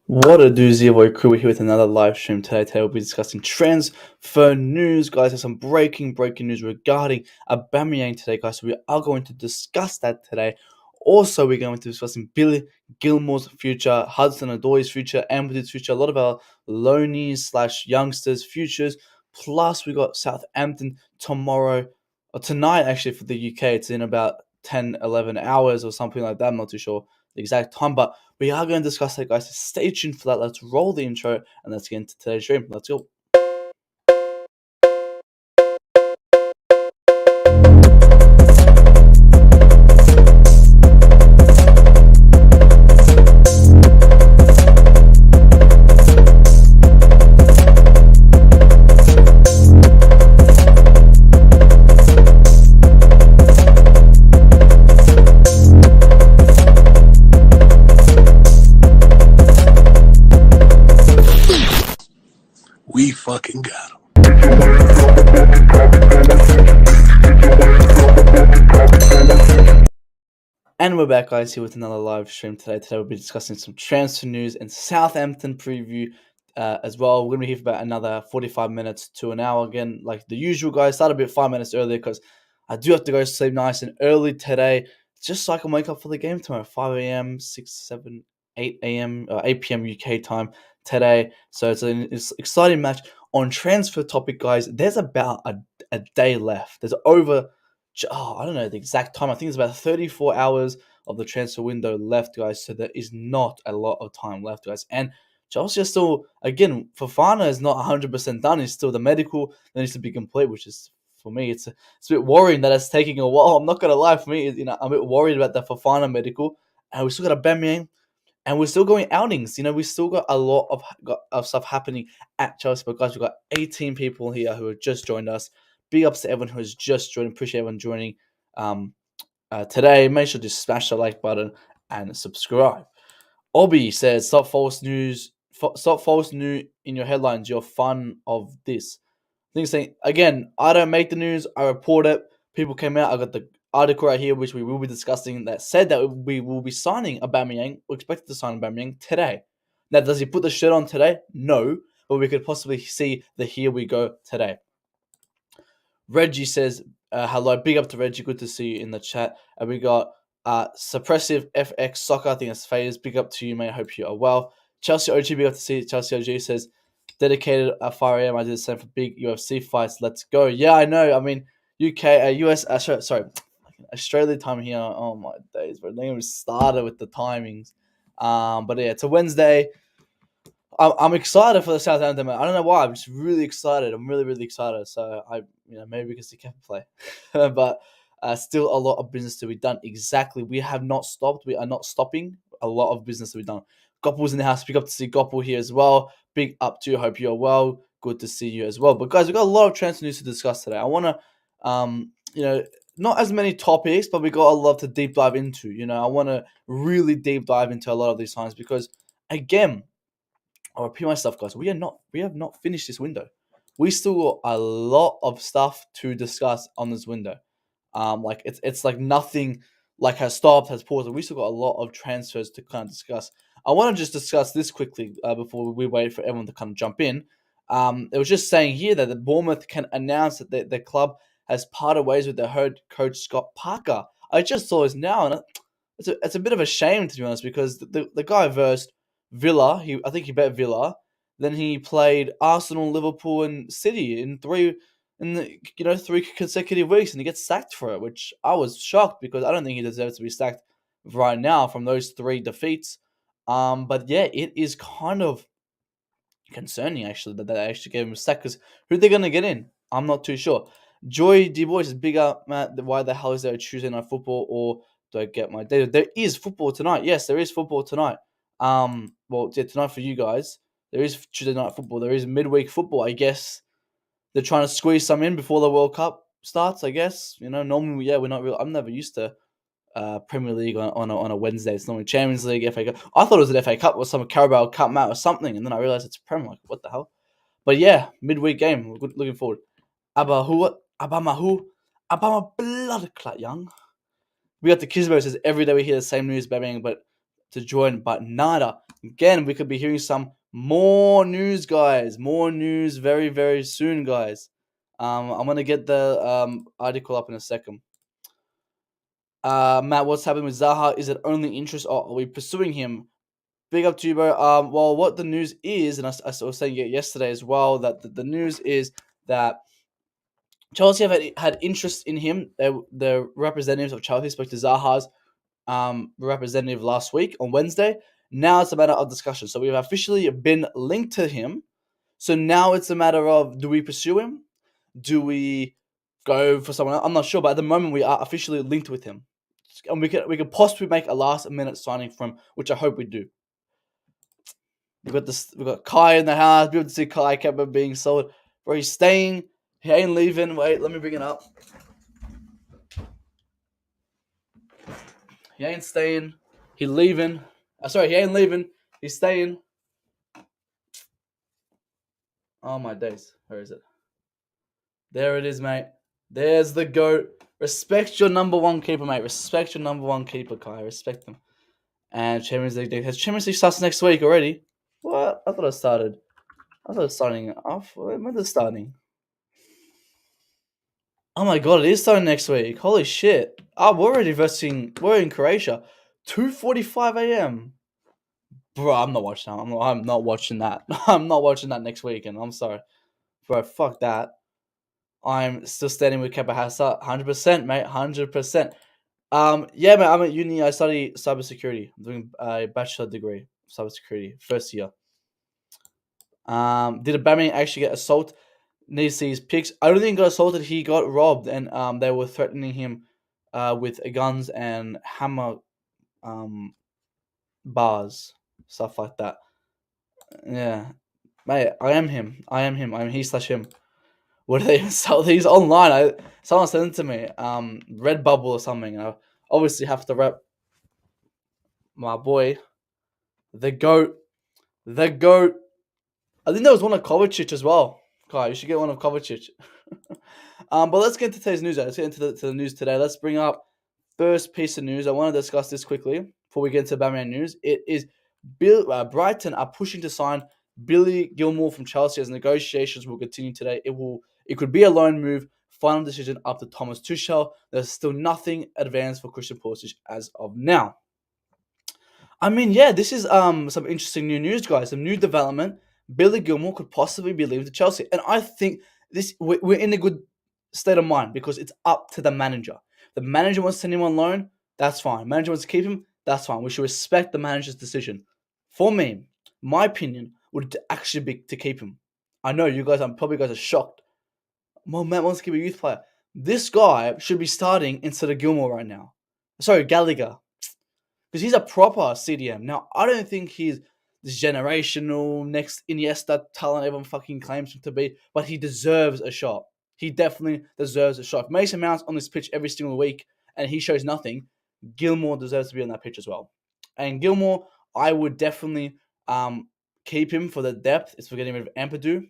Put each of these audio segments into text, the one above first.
What a doozy boy crew. We're here with another live stream today. Today we'll be discussing transfer news, guys. There's some breaking news regarding Aubameyang today, guys. So we are going to discuss that today. Also, we're going to be discussing Billy Gilmour's future, Hudson-Odoi's future, Amber's future, a lot of our loanies slash youngsters' futures. Plus, we got Southampton tomorrow, or tonight actually for the UK. It's in about 10, 11 hours or something like that. I'm not too sure the exact time, but we are going to discuss that, guys. So stay tuned for that. Let's roll the intro and let's get into today's stream. Let's go. We fucking got him. And we're back, guys, here with another live stream today. Today we'll be discussing some transfer news and Southampton preview as well. We're going to be here for about another 45 minutes to an hour again, like the usual, guys. Start a bit 5 minutes earlier because I do have to go to sleep nice and early today, just so I can wake up for the game tomorrow, 5 a.m., 6, 7, 8 a.m., 8 p.m. UK time today. So it's an exciting match. On transfer topic, guys, there's about a day left. There's over, I don't know the exact time. I think it's about 34 hours of the transfer window left, guys. So there is not a lot of time left, guys. And Chelsea are still, again, Fofana is not 100% done. He's still the medical that needs to be complete, which is, for me, it's a bit worrying that it's taking a while. I'm not going to lie. For me, I'm a bit worried about the Fofana medical. And we still got Aubameyang. And we're still going outings. We still got a lot of stuff happening at Chelsea. But guys, we've got 18 people here who have just joined us. Big ups to everyone who has just joined. Appreciate everyone joining today. Make sure to smash the like button and subscribe. Obi says, stop false news in your headlines. You're fun of this. I think saying, again, I don't make the news. I report it. People came out. I got the article right here, which we will be discussing, that said that we will be signing Aubameyang. We're expected to sign Aubameyang today. Now, does he put the shirt on today? No, but we could possibly see the here we go today. Reggie says, hello, big up to Reggie. Good to see you in the chat. And we got Suppressive FX Soccer. I think that's Phase. Big up to you, mate. Hope you are well. Chelsea OG, big up to see you. Chelsea OG says, dedicated at 5 a.m. I did the same for big UFC fights. Let's go. Yeah, I know. I mean, UK, US, sorry, Australia time here. Oh my days, bro. They even started with the timings. But yeah, it's a Wednesday. I'm excited for the Southampton match. I don't know why. I'm just really excited. I'm really excited. So maybe because he can't play, but still a lot of business to be done. Exactly. We have not stopped. We are not stopping. A lot of business to be done. Goppel's in the house. Big up to see Goppel here as well. Big up to you. Hope you're well. Good to see you as well. But guys, we've got a lot of transfer news to discuss today. I want to, not as many topics, but we got a lot to deep dive into. I want to really deep dive into a lot of these times because, again, I'll repeat myself, guys. We have not finished this window. We still got a lot of stuff to discuss on this window. Like it's like nothing like has stopped, has paused. We still got a lot of transfers to kind of discuss. I want to just discuss this quickly before we wait for everyone to kind of jump in. It was just saying here that the Bournemouth can announce that their club has parted ways with their head coach Scott Parker. I just saw this now, and it's a bit of a shame, to be honest, because the guy versed Villa. I think he bet Villa. Then he played Arsenal, Liverpool, and City in three consecutive weeks, and he gets sacked for it, which I was shocked because I don't think he deserves to be sacked right now from those 3 defeats. But yeah, it is kind of concerning actually that they actually gave him a sack, because who are they gonna get in? I'm not too sure. Joy D Boys is big up, Matt. Why the hell is there a Tuesday night football, or do I get my data? There is football tonight. Yes, there is football tonight. Well, yeah, tonight for you guys, there is Tuesday night football. There is midweek football. I guess they're trying to squeeze some in before the World Cup starts. I guess normally, yeah, we're not real. I'm never used to Premier League on a Wednesday. It's normally Champions League, FA Cup. I thought it was an FA Cup or some Carabao Cup match or something, and then I realized it's Premier. Like, what the hell? But yeah, midweek game. We're looking forward. Abamahu, Abama blood clat young. We got the Kisbo says every day we hear the same news, Babang, but to join, but nada. Again, we could be hearing some more news, guys. More news very, very soon, guys. I'm going to get the article up in a second. Matt, what's happening with Zaha? Is it only interest or are we pursuing him? Big up to you, bro. Well, what the news is, and I was saying it yesterday as well, that the news is that Chelsea have had interest in him. The representatives of Chelsea spoke to Zaha's representative last week on Wednesday. Now it's a matter of discussion. So we've officially been linked to him. So now it's a matter of, do we pursue him? Do we go for someone else? I'm not sure, but at the moment we are officially linked with him. And we could possibly make a last minute signing from, which I hope we do. We've got Kai in the house. Be able to see Kai Kepper being sold. Bro, he's staying. He ain't leaving. Wait, let me bring it up. He ain't staying. He leaving. Sorry, he ain't leaving. He's staying. Oh my days. Where is it? There it is, mate. There's the GOAT. Respect your number one keeper, mate. Respect your number one keeper, Kai. Respect them. And Champions League. Has Champions League starts next week already? What? I thought it started. I thought it was starting off. When is it starting? Oh my god, it is starting next week. Holy shit. Oh, we're in Croatia. 2:45 a.m. Bro, I'm not watching that. I'm not watching that. I'm not watching that next weekend. I'm sorry. Bro, fuck that. I'm still standing with Kepa Hazard. 100%, mate. 100%. Yeah, mate, I'm at uni. I study cybersecurity. I'm doing a bachelor degree, cybersecurity, first year. Did Aubameyang actually get assault? Need to see his pics. I don't think he got assaulted. He got robbed, and they were threatening him with guns and hammer bars, stuff like that. Yeah, mate, I am him. I'm he/him. What do they even sell these online? Someone sent it to me. Redbubble or something. I obviously have to rep my boy, the GOAT. The GOAT. I think there was one of Kovacic as well. God, you should get one of Kovacic. But let's get into today's news. Let's get into the news today. Let's bring up first piece of news. I want to discuss this quickly before we get into Aubameyang news. It is Brighton are pushing to sign Billy Gilmour from Chelsea as negotiations will continue today. It could be a loan move. Final decision up to Thomas Tuchel. There's still nothing advanced for Christian Pulisic as of now. I mean, yeah, this is some interesting new news, guys. Some new development. Billy Gilmour could possibly be leaving to Chelsea, and I think we're in a good state of mind because it's up to the manager. The manager wants to send him on loan. That's fine. Manager wants to keep him. That's fine. We should respect the manager's decision. For me, my opinion would actually be to keep him. I know you guys. Probably guys are shocked. Well, Matt wants to keep a youth player. This guy should be starting instead of Gilmour right now. Sorry, Gallagher. Because he's a proper CDM. Now, I don't think he's this generational, next Iniesta talent everyone fucking claims him to be, but he deserves a shot. He definitely deserves a shot. If Mason Mount's on this pitch every single week and he shows nothing, Gilmour deserves to be on that pitch as well. And Gilmour, I would definitely keep him for the depth. It's for getting rid of Ampadu.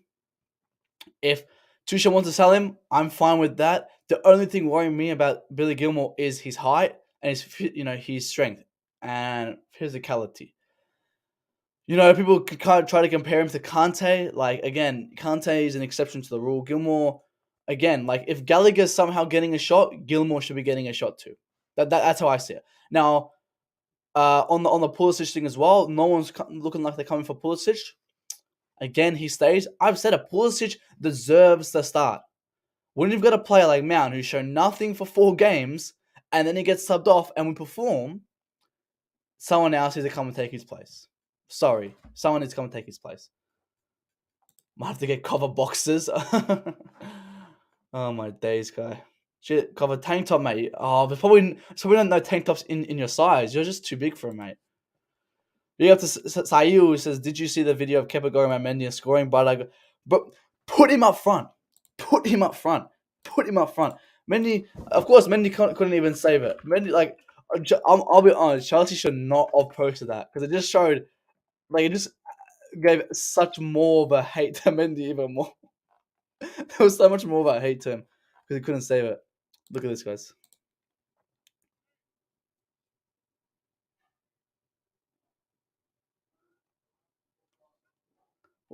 If Tuchel wants to sell him, I'm fine with that. The only thing worrying me about Billy Gilmour is his height and his strength and physicality. People could try to compare him to Kante. Like, again, Kante is an exception to the rule. Gilmour, again, like, if Gallagher's somehow getting a shot, Gilmour should be getting a shot too. That's how I see it. Now, on the Pulisic thing as well, no one's looking like they're coming for Pulisic. Again, he stays. I've said it, Pulisic deserves the start. When you've got a player like Mount who's shown nothing for 4 games, and then he gets subbed off and we perform, someone else needs to come and take his place. Sorry, someone needs to come and take his place. Might have to get cover boxes. Oh my days, guy. Shit, cover tank top, mate. Oh, but probably so we don't know tank tops in your size. You're just too big for him, mate. You have to Sayu who says, "Did you see the video of Kepa going around Mendy and scoring?" But put him up front. Put him up front. Put him up front. Mendy, of course, Mendy couldn't even save it. Mendy, like, I'll be honest, Chelsea should not have posted that because it just showed. Like, it just gave such more of a hate to Mendy even more. There was so much more of a hate to him because he couldn't save it. Look at this, guys.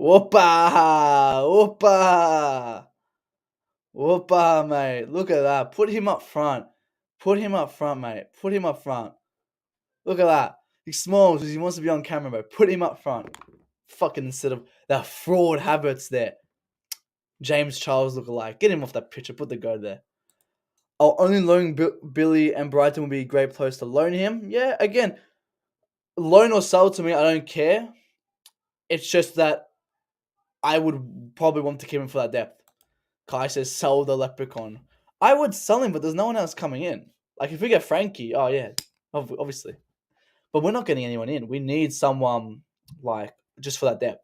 Whoopa! Whoopa! Whoopa, mate. Look at that. Put him up front. Put him up front, mate. Put him up front. Look at that. He's small because he wants to be on camera, bro. Put him up front. Fucking instead of that fraud habits there. James Charles look alike. Get him off that picture. Put the go there. Oh, only loaning Billy and Brighton would be a great place to loan him. Yeah, again, loan or sell to me, I don't care. It's just that I would probably want to keep him for that depth. Kai says, sell the leprechaun. I would sell him, but there's no one else coming in. Like, if we get Frankie, oh, yeah, obviously. But we're not getting anyone in. We need someone, like, just for that depth.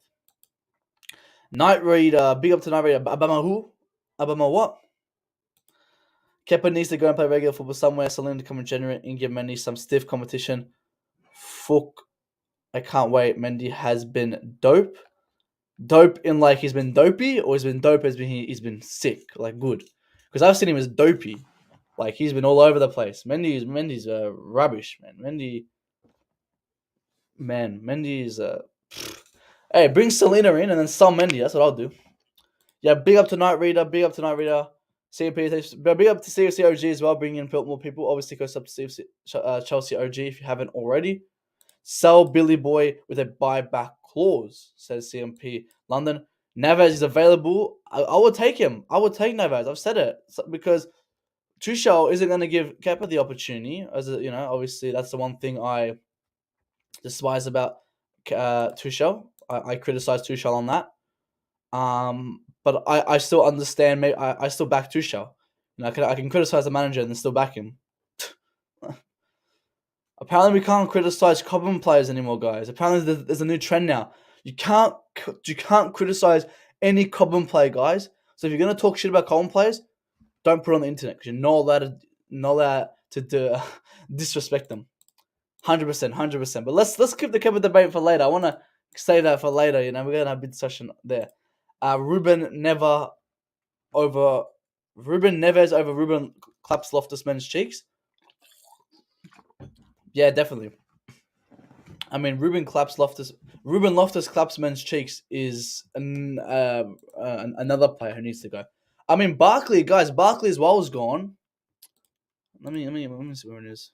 Night Reader, big up to Night Reader. Abama who? Abama what? Kepa needs to go and play regular football somewhere. Salina to come and generate and give Mendy some stiff competition. Fuck. I can't wait. Mendy has been dope. Dope in like he's been dopey, or he's been dope as he's been sick, like good. Because I've seen him as dopey. Like he's been all over the place. Mendy's rubbish, man. Mendy's Hey, bring Salina in and then sell Mendy. That's what I'll do. Yeah, big up to Night Reader. Big up to Night Reader. CMP, but big up to CFC OG as well, bringing in more people. Obviously, goes up to CFC, Chelsea OG if you haven't already. Sell Billy Boy with a buyback clause, says CMP London. Neves is available. I will take him. I will take Neves. I've said it because Tuchel isn't going to give Kepa the opportunity. As a, obviously that's the one thing I despise about Tuchel. I criticize Tuchel on that. But I still understand. Maybe I still back Tuchel. I can criticize the manager and then still back him. Apparently, we can't criticize Cobham players anymore, guys. Apparently, there's a new trend now. You can't criticize any Cobham player, guys. So if you're gonna talk shit about Cobham players, don't put it on the internet because you're not allowed to disrespect them. 100%. But let's keep the Kepa debate for later. I want to save that for later. We're gonna have a big session there. Ruben Neves over Ruben claps Loftus-Men's cheeks. Yeah, definitely. I mean, Ruben Loftus claps men's cheeks is another player who needs to go. I mean, Barkley as well is gone. Let me see where it is.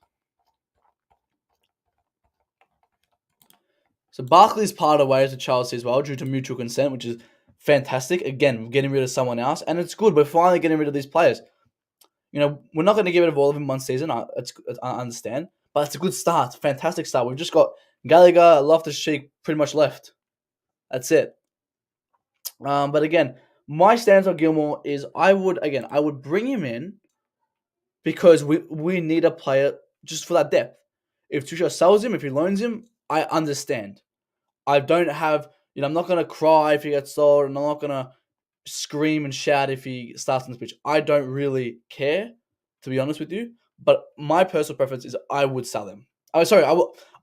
So Barkley's parted ways with Chelsea as well due to mutual consent, which is fantastic. Again, we're getting rid of someone else, and it's good. We're finally getting rid of these players. We're not going to get rid of all of them one season. I understand. But it's a good start. It's a fantastic start. We've just got Gallagher, Loftus-Cheek pretty much left. That's it. But again, my stance on Gilmour is I would bring him in because we need a player just for that depth. If Tuchel sells him, if he loans him, I understand. I don't have, I'm not going to cry if he gets sold, and I'm not going to scream and shout if he starts on the pitch. I don't really care, to be honest with you. But my personal preference is I would sell him. I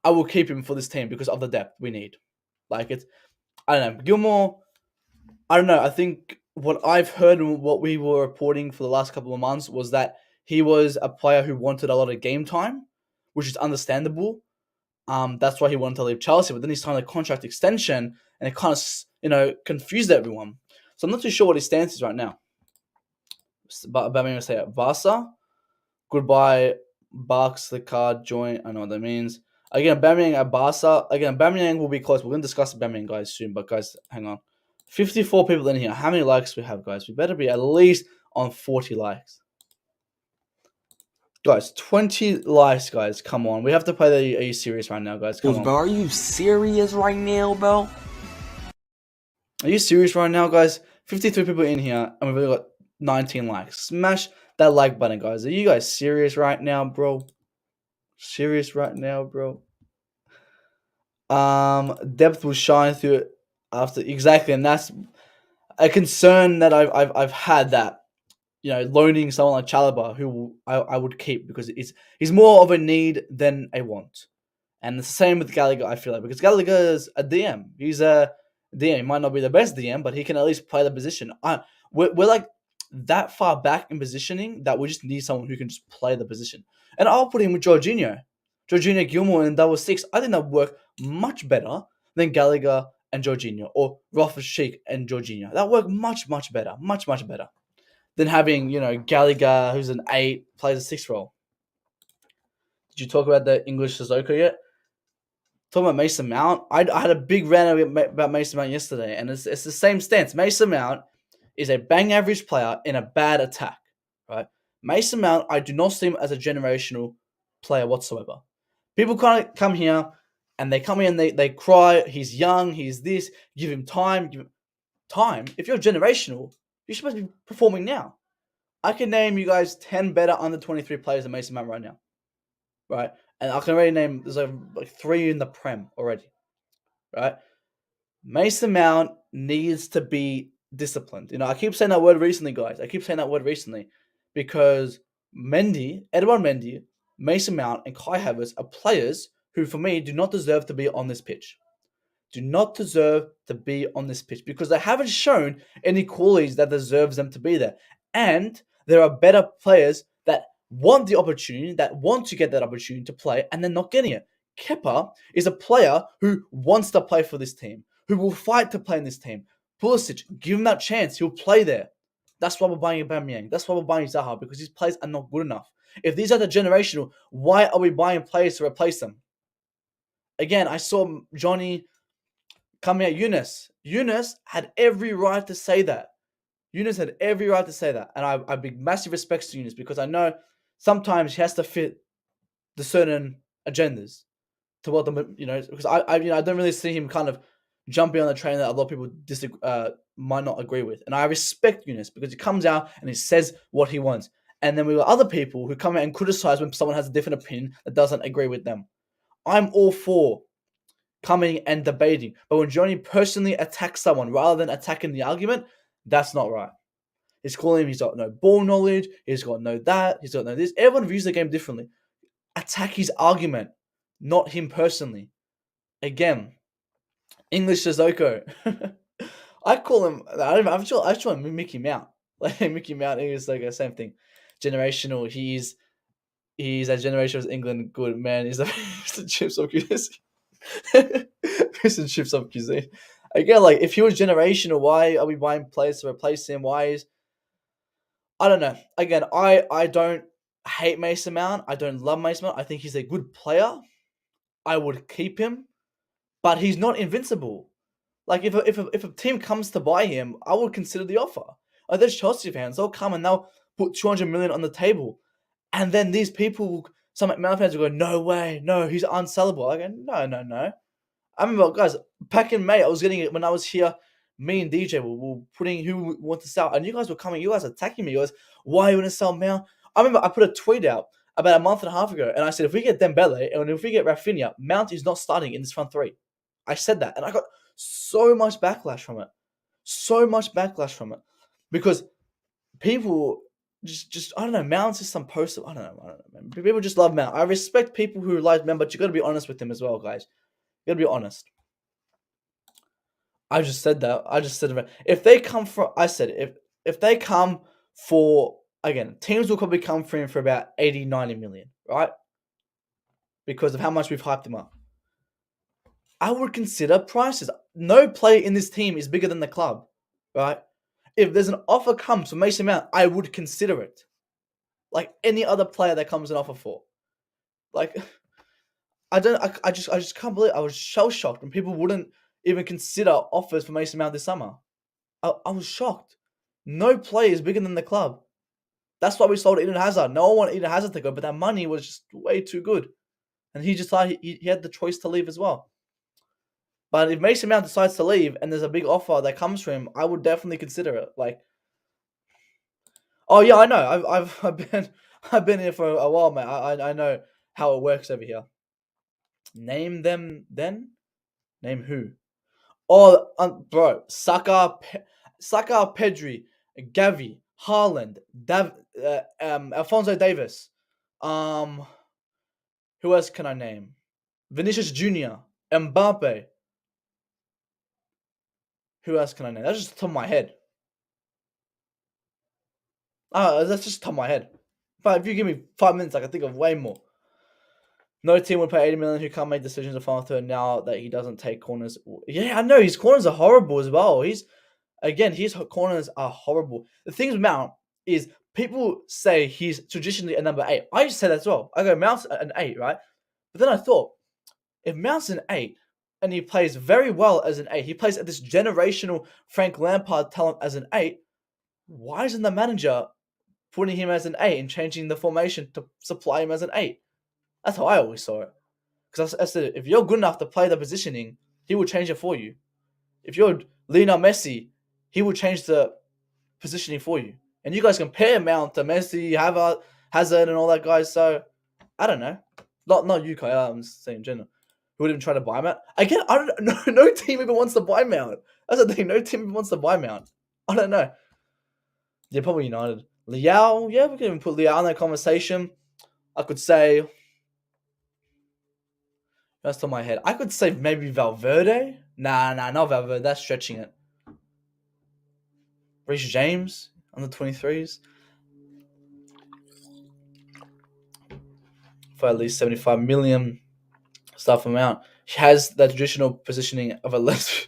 will keep him for this team because of the depth we need. I don't know. Gilmour, I don't know. I think what I've heard and what we were reporting for the last couple of months was that he was a player who wanted a lot of game time, which is understandable. That's why he wanted to leave Chelsea. But then he signed a contract extension, and it kind of, confused everyone. So I'm not too sure what his stance is right now. But I'm going to say Barca. Goodbye, Barks, the card, join. I know what that means. Again, Aubameyang at Barca. Again, Aubameyang will be close. We're going to discuss Aubameyang, guys, soon. But, guys, hang on. 54 people in here. How many likes we have, guys? We better be at least on 40 likes. Guys, 20 likes, guys. Come on. We have to play the... Are you serious right now, guys? Come on. Bro, are you serious right now, bro? Are you serious right now, guys? 53 people in here, and we've only got 19 likes. Smash that like button, guys. Are you guys serious right now, bro? Serious right now, bro? Depth will shine through it after exactly, and that's a concern that I've had, that loaning someone like Chalobah, who I would keep because he's more of a need than a want, and it's the same with Gallagher. I feel like because Gallagher's a DM, he's a DM. He might not be the best DM, but he can at least play the position. We're like that far back in positioning that we just need someone who can just play the position. And I'll put him with Jorginho Gilmour in double six. I think that would work much better than Gallagher and Jorginho, or Loftus-Cheek and Jorginho. That work much, much better, much, much better than having, Gallagher, who's an 8, plays a 6 role. Did you talk about the English Sissoko yet? Talking about Mason Mount, I had a big rant about Mason Mount yesterday, and it's the same stance. Mason Mount is a bang average player in a bad attack, right? Mason Mount, I do not see him as a generational player whatsoever. People kind of come here, and they come in, they cry, he's young, he's this, give him time. If you're generational, you're supposed to be performing now. I can name you guys 10 better under 23 players than Mason Mount right now, right? And I can already name, there's like 3 in the Prem already, right? Mason Mount needs to be disciplined. I keep saying that word recently, guys. Because Edouard Mendy, Mason Mount, and Kai Havertz are players who, for me, do not deserve to be on this pitch. Because they haven't shown any qualities that deserves them to be there. And there are better players that want the opportunity, that want to get that opportunity to play, and they're not getting it. Kepa is a player who wants to play for this team, who will fight to play in this team. Pulisic, give him that chance. He'll play there. That's why we're buying Aubameyang. That's why we're buying Zaha, because these players are not good enough. If these are the generational, why are we buying players to replace them? Again, I saw Johnny coming at Yunus. Yunus had every right to say that. And I have big massive respects to Yunus, because I know sometimes he has to fit the certain agendas to what because I don't really see him kind of jumping on the train that a lot of people might not agree with. And I respect Yunus because he comes out and he says what he wants. And then we got other people who come out and criticize when someone has a different opinion that doesn't agree with them. I'm all for coming and debating. But when Johnny personally attacks someone rather than attacking the argument, that's not right. He's calling him, he's got no ball knowledge, he's got no that, he's got no this. Everyone views the game differently. Attack his argument, not him personally. Again, English Sissoko. I call him, I just want to Mickey Mount. Like Mickey Mount, English Sissoko, same thing. Generational, he's a generation of England good man. He's the chips of cuisine. Fish and chips of cuisine. Again, like if he was generational, why are we buying players to replace him? I don't know. Again, I don't hate Mason Mount. I don't love Mason Mount. I think he's a good player. I would keep him, but he's not invincible. Like if a team comes to buy him, I would consider the offer. Like there's Chelsea fans, they'll come and they'll put 200 million on the table, and then these people, some Mount fans will go, no way, no, he's unsellable. I go, no. I remember, guys, back in May, I was getting it when I was here. Me and DJ were putting who we want to sell, and you guys were coming. You guys attacking me. You guys, why are you going to sell Mount? I remember I put a tweet out about a month and a half ago, and I said, if we get Dembele and if we get Rafinha, Mount is not starting in this front three. I said that, and I got so much backlash from it, because people just I don't know. Mount's is some person. I don't know, man. People just love Mount. I respect people who like Mount, but you got to be honest with him as well, guys. You got to be honest. I just said that. If they come for, I said it. If they come for, again, teams will probably come for him for about 80, 90 million, right? Because of how much we've hyped him up. I would consider prices. No player in this team is bigger than the club, right? If there's an offer comes for Mason Mount, I would consider it. Like any other player that comes an offer for. Like, I just can't believe, I was shell shocked when people wouldn't even consider offers for Mason Mount this summer. I was shocked. No player is bigger than the club. That's why we sold Eden Hazard. No one wanted Eden Hazard to go, but that money was just way too good. And he just thought he had the choice to leave as well. But if Mason Mount decides to leave and there's a big offer that comes for him, I would definitely consider it. Like, oh yeah, I know. I've been here for a while, mate. I know how it works over here. Name them then. Name who? Oh, bro, Saka, Pedri, Gavi, Haaland, Alphonso Davis. Who else can I name? Vinicius Jr., Mbappe. Who else can I name? That's just top of my head. That's just top of my head. But if you give me 5 minutes, I can think of way more. No team would pay 80 million who can't make decisions in final third now that he doesn't take corners. Yeah, I know his corners are horrible as well. His corners are horrible. The thing with Mount is people say he's traditionally a number 8. I used to say that as well. I go Mount's an 8, right? But then I thought, if Mount's an 8 and he plays very well as an 8, he plays at this generational Frank Lampard talent as an 8, why isn't the manager putting him as an 8 and changing the formation to supply him as an 8? That's how I always saw it. Because I said, if you're good enough to play the positioning, he will change it for you. If you're Lionel Messi, he will change the positioning for you. And you guys compare Mount to Messi, Hazard, and all that guys. So I don't know. Not you, Kyle. I'm just saying in general. Who would even try to buy Mount? Again, I don't know. No team even wants to buy Mount. That's the thing. No team even wants to buy Mount. I don't know. Yeah, probably United. Liao, yeah, we can even put Liao in that conversation. I could say, that's on my head. I could say maybe Valverde. Nah, not Valverde. That's stretching it. Reece James on the 23s for at least 75 million staff amount. He has that traditional positioning of a left.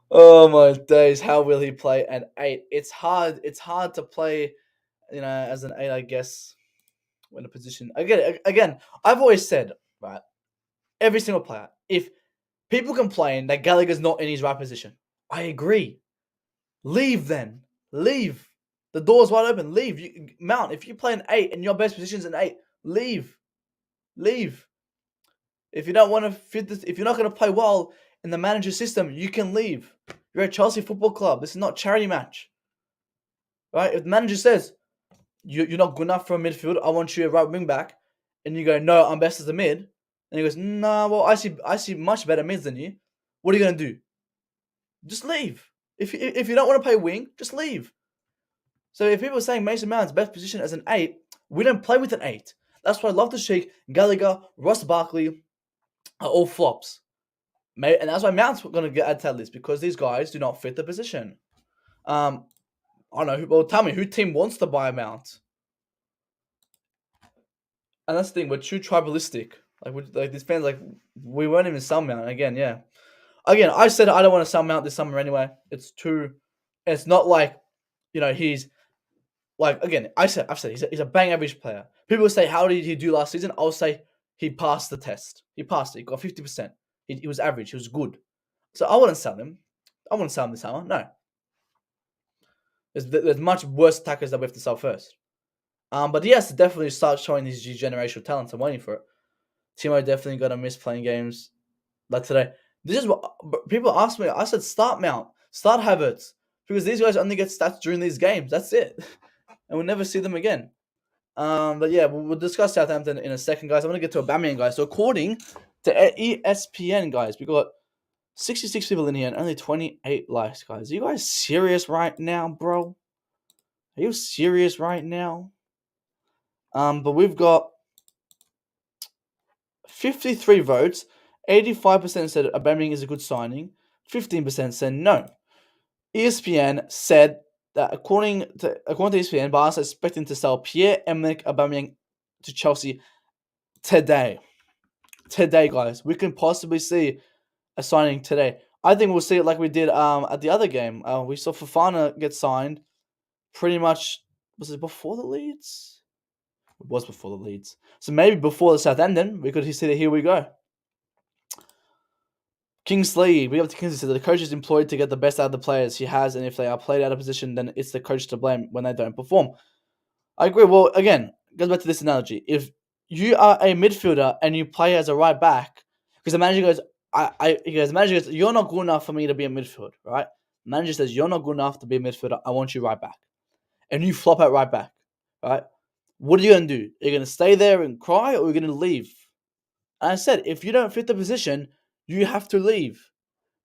Oh my days! How will he play an 8? It's hard. It's hard to play, as an 8, I guess. When a position again, I've always said, right, every single player. If people complain that Gallagher's not in his right position, I agree. Leave then. Leave. The door's wide open. Leave. Mount, if you play an 8 and your best position's an 8, leave. Leave. If you don't want to fit this, if you're not going to play well in the manager system, you can leave. You're at Chelsea Football Club. This is not a charity match. Right? If the manager says, you're not good enough for a midfield, I want you a right wing back, and you go, no, I'm best as a mid, and he goes, nah, well, I see much better mids than you. What are you going to do? Just leave. If you don't want to play wing, just leave. So if people are saying Mason Mount's best position as an 8, we don't play with an 8. That's why Loftus-Cheek, Gallagher, Ross Barkley are all flops. And that's why Mount's going to get added to that list, because these guys do not fit the position. I don't know. Well, tell me, who team wants to buy a Mount? And that's the thing. We're too tribalistic. Like these fans, we won't even sell Mount again. Yeah. Again, I said I don't want to sell Mount this summer anyway. It's not like, he's like, again, I've said he's a bang average player. People say, how did he do last season? I'll say he passed the test. He passed it. He got 50%. He was average. He was good. So I wouldn't sell him. I wouldn't sell him this summer. No. There's much worse attackers that we have to sell first. But he has to definitely start showing his generational talents. I'm waiting for it. Timo definitely got to miss playing games like today. This is what people ask me. I said start Mount, start Havertz, because these guys only get stats during these games. That's it, and we'll never see them again. But yeah, we'll discuss Southampton in a second, guys. I'm gonna get to Aubameyang, guys. So according to ESPN, guys, we got 66 people in here and only 28 likes, guys. Are you guys serious right now, bro? Are you serious right now? But we've got 53 votes. 85% said Aubameyang is a good signing. 15% said no. ESPN said that according to ESPN, Barca is expecting to sell Pierre-Emerick Aubameyang to Chelsea today. Today, guys. We can possibly see a signing today. I think we'll see it like we did at the other game. We saw Fofana get signed pretty much, was it before the Leeds? It was before the Leeds. So maybe before the Southampton, we could see that here we go. Kingsley, we have to Kingsley said that the coach is employed to get the best out of the players he has, and if they are played out of position, then it's the coach to blame when they don't perform. I agree. Well, again, goes back to this analogy. If you are a midfielder and you play as a right back, because the manager goes, the manager goes, you're not good enough for me to be a midfield, right? The manager says, you're not good enough to be a midfielder. I want you right back. And you flop out right back, right? What are you going to do? Are you going to stay there and cry, or are you going to leave? And I said, if you don't fit the position, you have to leave,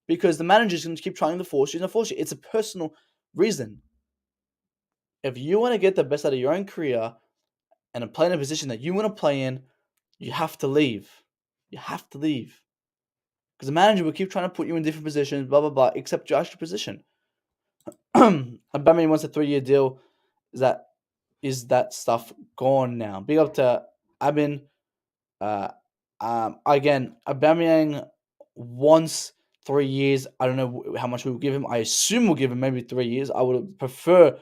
because the manager's going to keep trying to force you. It's a personal reason. If you want to get the best out of your own career and play in a position that you want to play in, you have to leave. You have to leave. Because the manager will keep trying to put you in different positions, blah, blah, blah, except your actual position. Aubameyang wants a 3-year deal. Is that stuff gone now? Big up to Abin. Again, Aubameyang wants 3 years. I don't know how much we'll give him. I assume we'll give him maybe 3 years. I would prefer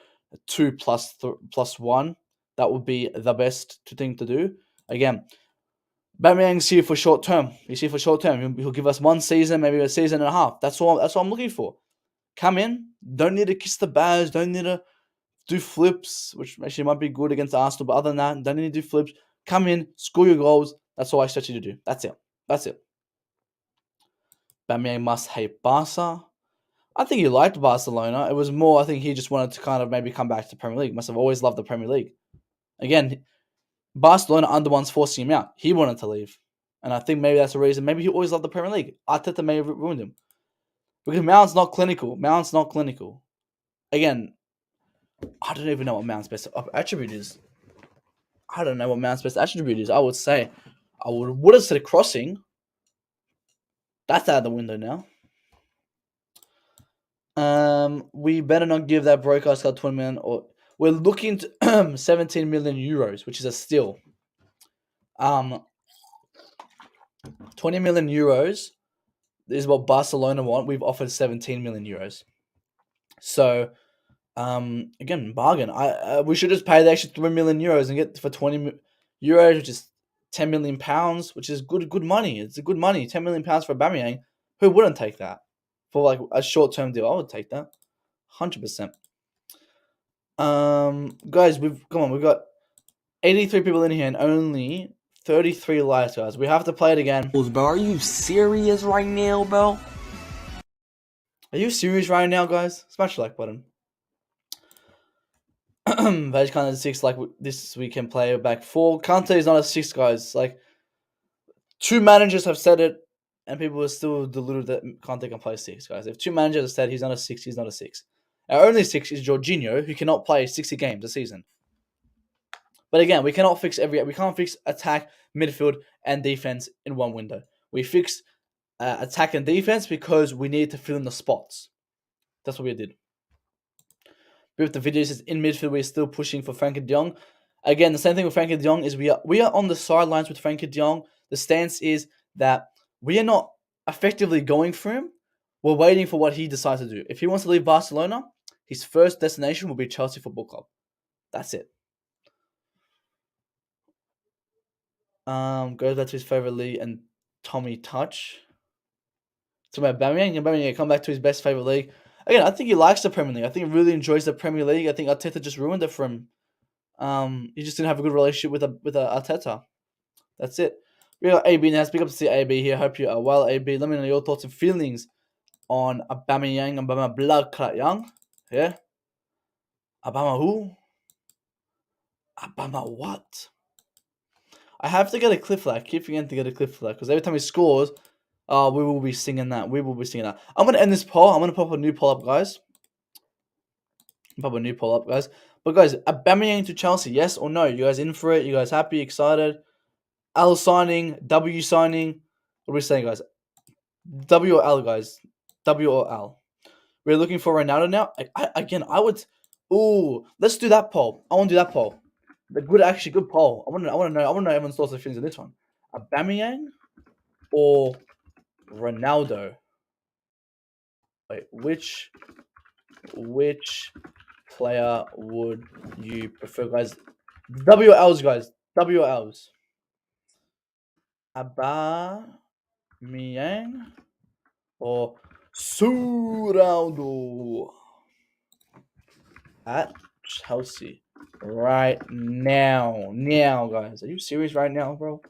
2 plus 1. That would be the best thing to do. Again, Aubameyang's here for short term. He's here for short term. He'll give us 1 season, maybe a season and a half. That's all I'm looking for. Come in. Don't need to kiss the badge. Don't need to do flips, which actually might be good against Arsenal. But other than that, don't need to do flips. Come in, score your goals. That's all I expect you to do. That's it. Aubameyang must hate Barca. I think he liked Barcelona. It was more, I think he just wanted to kind of maybe come back to Premier League. Must have always loved the Premier League. Again, Barcelona are the ones forcing him out. He wanted to leave. And I think maybe that's the reason. Maybe he always loved the Premier League. Arteta may have ruined him. Because Mount's not clinical. Again, I don't even know what Mount's best attribute is. I would say, I would have said crossing. That's out of the window now. We better not give that broadcast card 20 million. Or we're looking to 17 million euros, which is a steal. 20 million euros is what Barcelona want. We've offered 17 million euros. So, again, bargain. We should just pay the extra 3 million euros and get for 20 euros, which is 10 million pounds, which is good money. It's a good money. 10 million pounds for Aubameyang. Who wouldn't take that? For like a short-term deal, I would take that. 100%. Guys, we've got 83 people in here and only 33 likes, guys. We have to play it again. Bro, are you serious right now, bro? Are you serious right now, guys? Smash the like button. Veg Kante 6, like this we can play back 4. Kante is not a 6, guys. Like, 2 managers have said it, and people are still deluded that Kante can play 6, guys. If 2 managers have said he's not a 6, he's not a 6. Our only 6 is Jorginho, who cannot play 60 games a season. But again, we can't fix attack, midfield, and defense in one window. We fix attack and defense because we need to fill in the spots. That's what we did. With the videos is in midfield, we're still pushing for Frenkie de Jong. Again, the same thing with Frenkie de Jong is we are on the sidelines with Frenkie de Jong. The stance is that we are not effectively going for him. We're waiting for what he decides to do. If he wants to leave Barcelona, his first destination will be Chelsea Football Club. That's it. Goes back to his favorite league and Tommy Touch. So Aubameyang come back to his best favorite league. Again, I think he likes the Premier League. I think he really enjoys the Premier League. I think Arteta just ruined it for him. He just didn't have a good relationship with Arteta. That's it. We got AB now. Speak up to see AB here. Hope you are well, AB. Let me know your thoughts and feelings on Aubameyang. Aubameyang blood clot young. Yeah. Aubameyang who? Aubameyang what? I have to get a clip for that. I keep forgetting to get a clip for that because every time he scores, we will be singing that. I'm going to end this poll. I'm going to pop a new poll up, guys. But guys, Aubameyang to Chelsea, yes or no? You guys in for it? You guys happy, excited? L signing, W signing. What are we saying, guys? W or L, guys? W or L? We're looking for Ronaldo now. I would. Ooh, let's do that poll. I want to do that poll. The good poll. I want to know everyone's thoughts and feelings on this one. Aubameyang or Ronaldo? Wait, which player would you prefer, guys? WLs, guys. WLs. Aubameyang or Ronaldo at Chelsea right now. Guys. Are you serious right now, bro?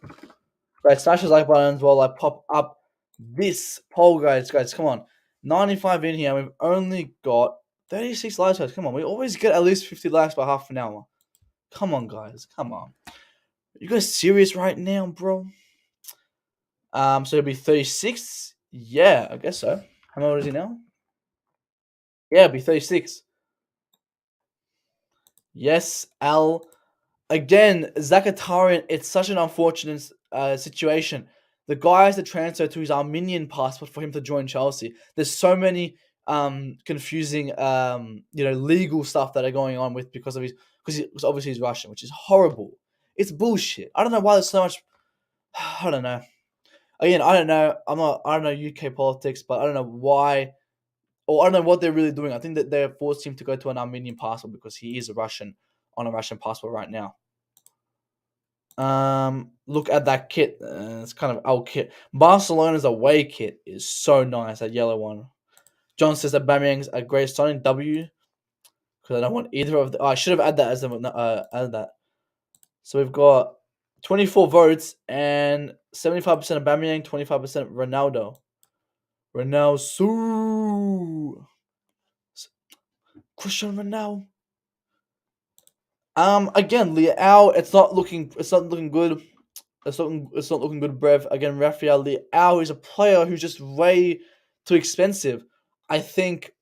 Guys, smash the like button as well. I pop up this poll, guys. Come on. 95 in here. We've only got 36 likes, guys. Come on. We always get at least 50 likes by half an hour. Come on, guys. Come on. Are you guys serious right now, bro? So it'll be 36. Yeah, I guess so. How old is he now? Yeah, it'll be 36. Yes, Al. Again, Zakatarian, it's such an unfortunate situation. The guy has to transfer to his Armenian passport for him to join Chelsea. There's so many confusing legal stuff that are going on with because obviously he's Russian, which is horrible. It's bullshit. I don't know why there's so much. I don't know. Again, I don't know. I don't know UK politics, but I don't know why, or I don't know what they're really doing. I think that they're forced him to go to an Armenian passport because he is a Russian on a Russian passport right now. Look at that kit. It's kind of old kit. Barcelona's away kit is so nice. That yellow one. John says that Aubameyang's a great signing. W, because I don't want either of the. Oh, I should have added that as added that. So we've got 24 votes and 75% Aubameyang, 25% Ronaldo. Ronaldo. Cristiano Ronaldo. Again, Leao, it's not looking good. It's not looking good, Brev. Again, Rafael Leao is a player who's just way too expensive. I think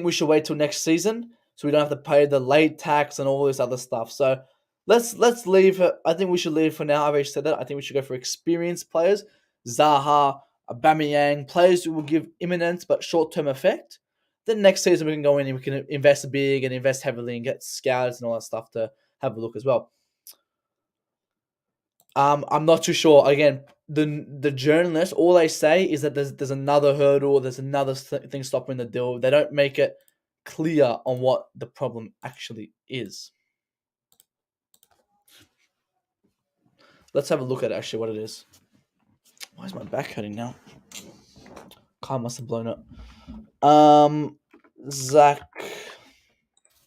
we should wait till next season so we don't have to pay the late tax and all this other stuff. So let's leave it. I think we should leave for now. I've already said that. I think we should go for experienced players. Zaha, Aubameyang, players who will give imminent but short-term effect. Then next season we can go in and we can invest big and invest heavily and get scouts and all that stuff to have a look as well. I'm not too sure. Again, the journalists, all they say is that there's another hurdle, there's another thing stopping the deal. They don't make it clear on what the problem actually is. Let's have a look at actually what it is. Why is my back hurting now? Car must have blown up. Zach.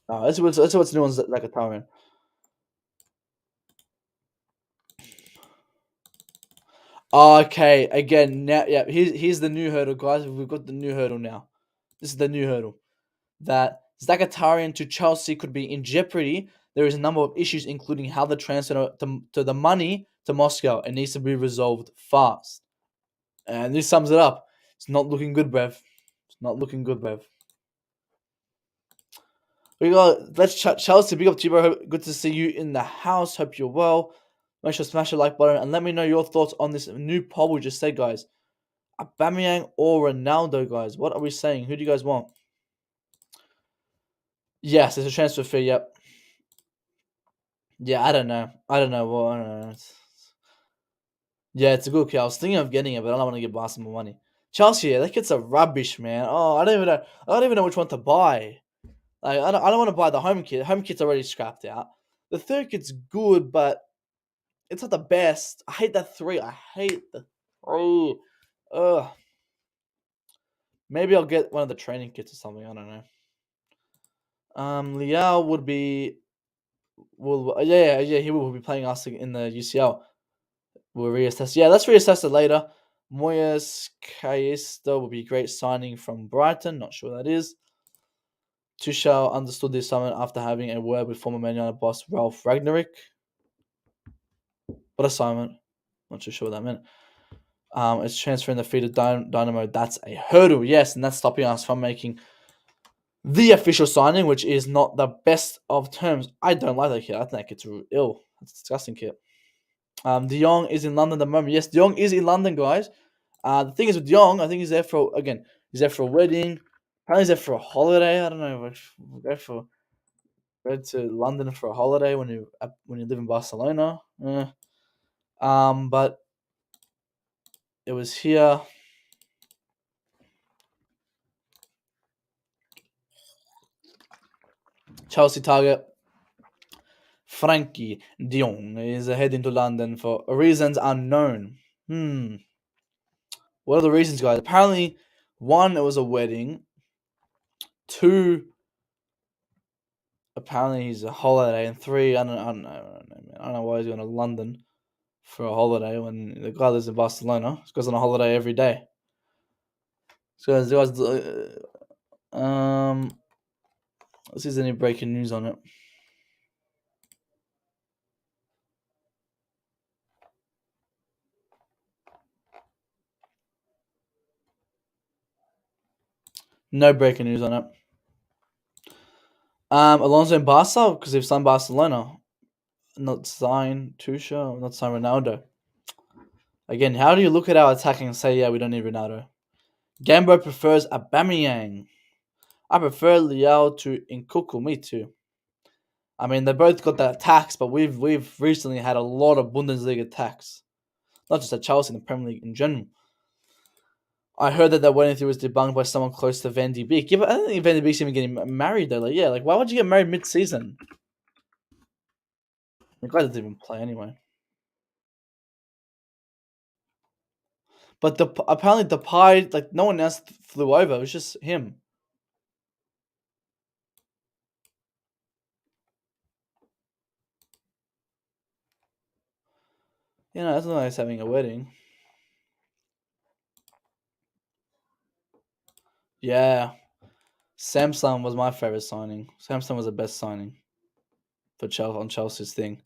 Oh, that's what's new on Zacharian. Okay, again, now, yeah, here's the new hurdle, guys. We've got the new hurdle now. This is the new hurdle. That Zakatarian to Chelsea could be in jeopardy. There is a number of issues, including how the transfer to the money to Moscow. It needs to be resolved fast. And this sums it up. It's not looking good, Brev. It's not looking good, Brev. Let's chat Chelsea. Big up to you, bro. Good to see you in the house. Hope you're well. Make sure to smash the like button and let me know your thoughts on this new poll we just said, guys. Aubameyang or Ronaldo, guys? What are we saying? Who do you guys want? Yes, it's a transfer fee. Yep. Yeah, I don't know. I don't know. Yeah, it's a good kid. I was thinking of getting it, but I don't want to give Barca more money. Chelsea, yeah, that kid's a rubbish, man. Oh, I don't even know which one to buy. Like, I don't want to buy the home kit. Home kit's already scrapped out. The third kit's good, but it's not the best. I hate that 3. I hate the 3. Ugh. Maybe I'll get one of the training kits or something. I don't know. Leao would be. He will be playing us in the UCL. We'll reassess. Yeah, let's reassess it later. Moyes Caicedo will be a great signing from Brighton. Not sure what that is. Tuchel understood this assignment after having a word with former Man United boss Ralph Ragnick. What assignment? Not too sure what that meant. It's transferring the fee to Dynamo. That's a hurdle, yes, and that's stopping us from making the official signing, which is not the best of terms. I don't like that kid. I think that kid's ill. That's a disgusting kid. De Jong is in London at the moment. Yes, De Jong is in London, guys. The thing is with De Jong, I think he's there for a wedding. Apparently he's there for a holiday. I don't know. Go to London for a holiday when you live in Barcelona. But it was here. Chelsea target Frankie de Jong is heading to London for reasons unknown. What are the reasons, guys? Apparently, 1, it was a wedding. 2, apparently he's a holiday. And 3, I don't know, man. I don't know why he's going to London for a holiday when the guy lives in Barcelona. He goes on a holiday every day. So, guys, let's see if there's any breaking news on it. No breaking news on it. Alonso in Barca because they've signed Barcelona, not signed Tuchel, not signed Ronaldo. Again, how do you look at our attacking and say, yeah, we don't need Ronaldo? Gambo prefers Aubameyang. I prefer Leao to Nkunku. Me too. I mean, they both got that tax, but we've recently had a lot of Bundesliga tax, not just at Chelsea, in the Premier League in general. I heard that that wedding theory was debunked by someone close to Van de Beek. Yeah, but I don't think Van de Beek's even getting married though. Like, yeah, like why would you get married mid-season? The guy doesn't even play anyway. But apparently the pie, like no one else flew over. It was just him. You know, that's not nice having a wedding. Yeah, Samsung was my favorite signing. Samsung was the best signing for Chelsea on Chelsea's thing.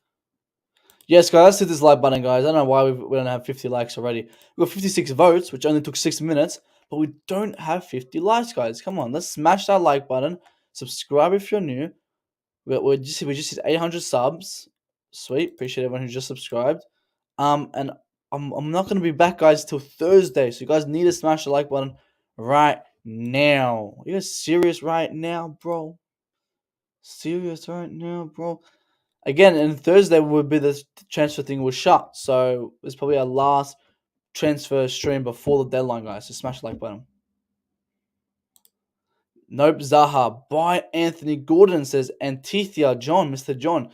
Yes, guys, let's hit this like button, guys. I don't know why we don't have 50 likes already. We got 56 votes, which only took 6 minutes, but we don't have 50 likes, guys. Come on, let's smash that like button. Subscribe if you're new. We just hit 800 subs. Sweet, appreciate everyone who just subscribed. And I'm not gonna be back, guys, till Thursday. So you guys need to smash the like button right now. Are you guys serious right now, bro? Serious right now, bro? Again, and Thursday would be the transfer thing was shut. So it's probably our last transfer stream before the deadline, guys. So smash the like button. Nope, Zaha. Buy Anthony Gordon, says Antithia John, Mr. John.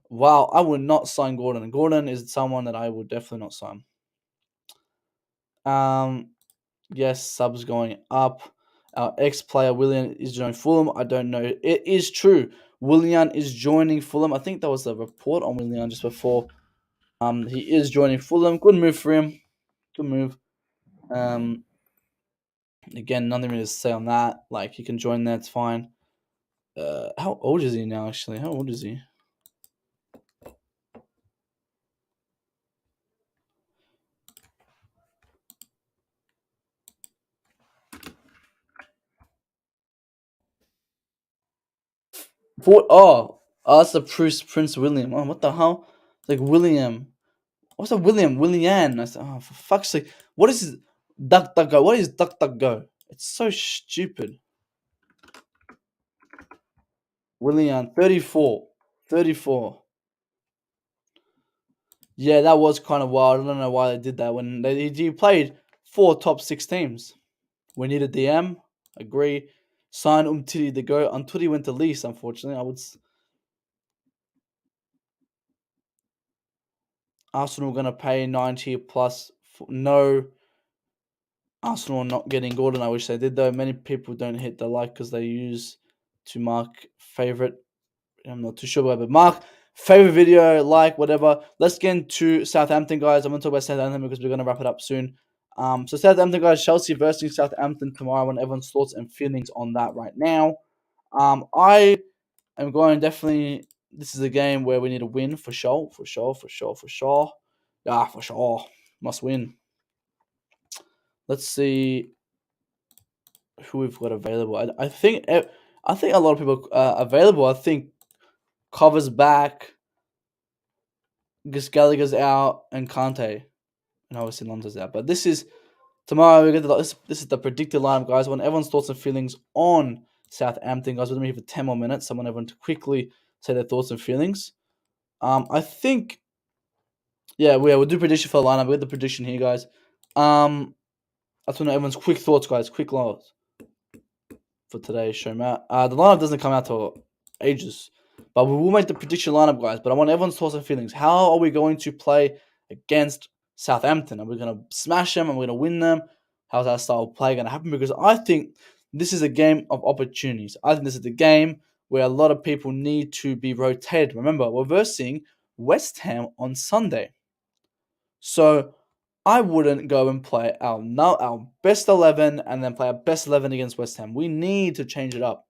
Wow, I would not sign Gordon. Gordon is someone that I would definitely not sign. Yes, subs going up. Our ex-player William is joining Fulham. I don't know. It is true. William is joining Fulham. I think that was the report on William just before. He is joining Fulham. Good move for him. Good move. Again, nothing really to say on that. Like, he can join there. It's fine. How old is he now, actually? How old is he? That's the Prince William. Oh, what the hell? It's like William. What's a William? Willian. I said, oh, for fuck's sake. What is his DuckDuckGo? What is DuckDuckGo? It's so stupid. William, 34. 34. Yeah, that was kind of wild. I don't know why they did that. When he played 4 top 6 teams. We need a DM. Agree. Sign Umtiti to go. Umtiti went to lease, unfortunately. Arsenal going to pay 90 plus. No. Arsenal not getting Gordon. I wish they did, though. Many people don't hit the like because they use to mark favorite. I'm not too sure about it, but mark favorite video, like, whatever. Let's get into Southampton, guys. I'm going to talk about Southampton because we're going to wrap it up soon. So Southampton, guys, Chelsea versus Southampton tomorrow. I want everyone's thoughts and feelings on that right now. I am going definitely. This is a game where we need to win for sure. Yeah, for sure. Must win. Let's see who we've got available. I think a lot of people are available. I think Cover's back. Gallagher's out and Kante, and obviously Lonzo's out. But this is tomorrow. We get this is the predicted lineup, guys. I want everyone's thoughts and feelings on Southampton, guys. We're gonna be here for 10 more minutes. I want everyone to quickly say their thoughts and feelings. I think, yeah, we'll do prediction for the lineup. We got the prediction here, guys. I just want everyone's quick thoughts, guys. Quick thoughts for today's show, Matt. The lineup doesn't come out till ages. But we will make the prediction lineup, guys. But I want everyone's thoughts and feelings. How are we going to play against Southampton? Are we going to smash them? Are we going to win them? How's our style of play going to happen? Because I think this is a game of opportunities. I think this is the game where a lot of people need to be rotated. Remember, we're versing West Ham on Sunday. So I wouldn't go and play our best 11 and then play our best 11 against West Ham. We need to change it up.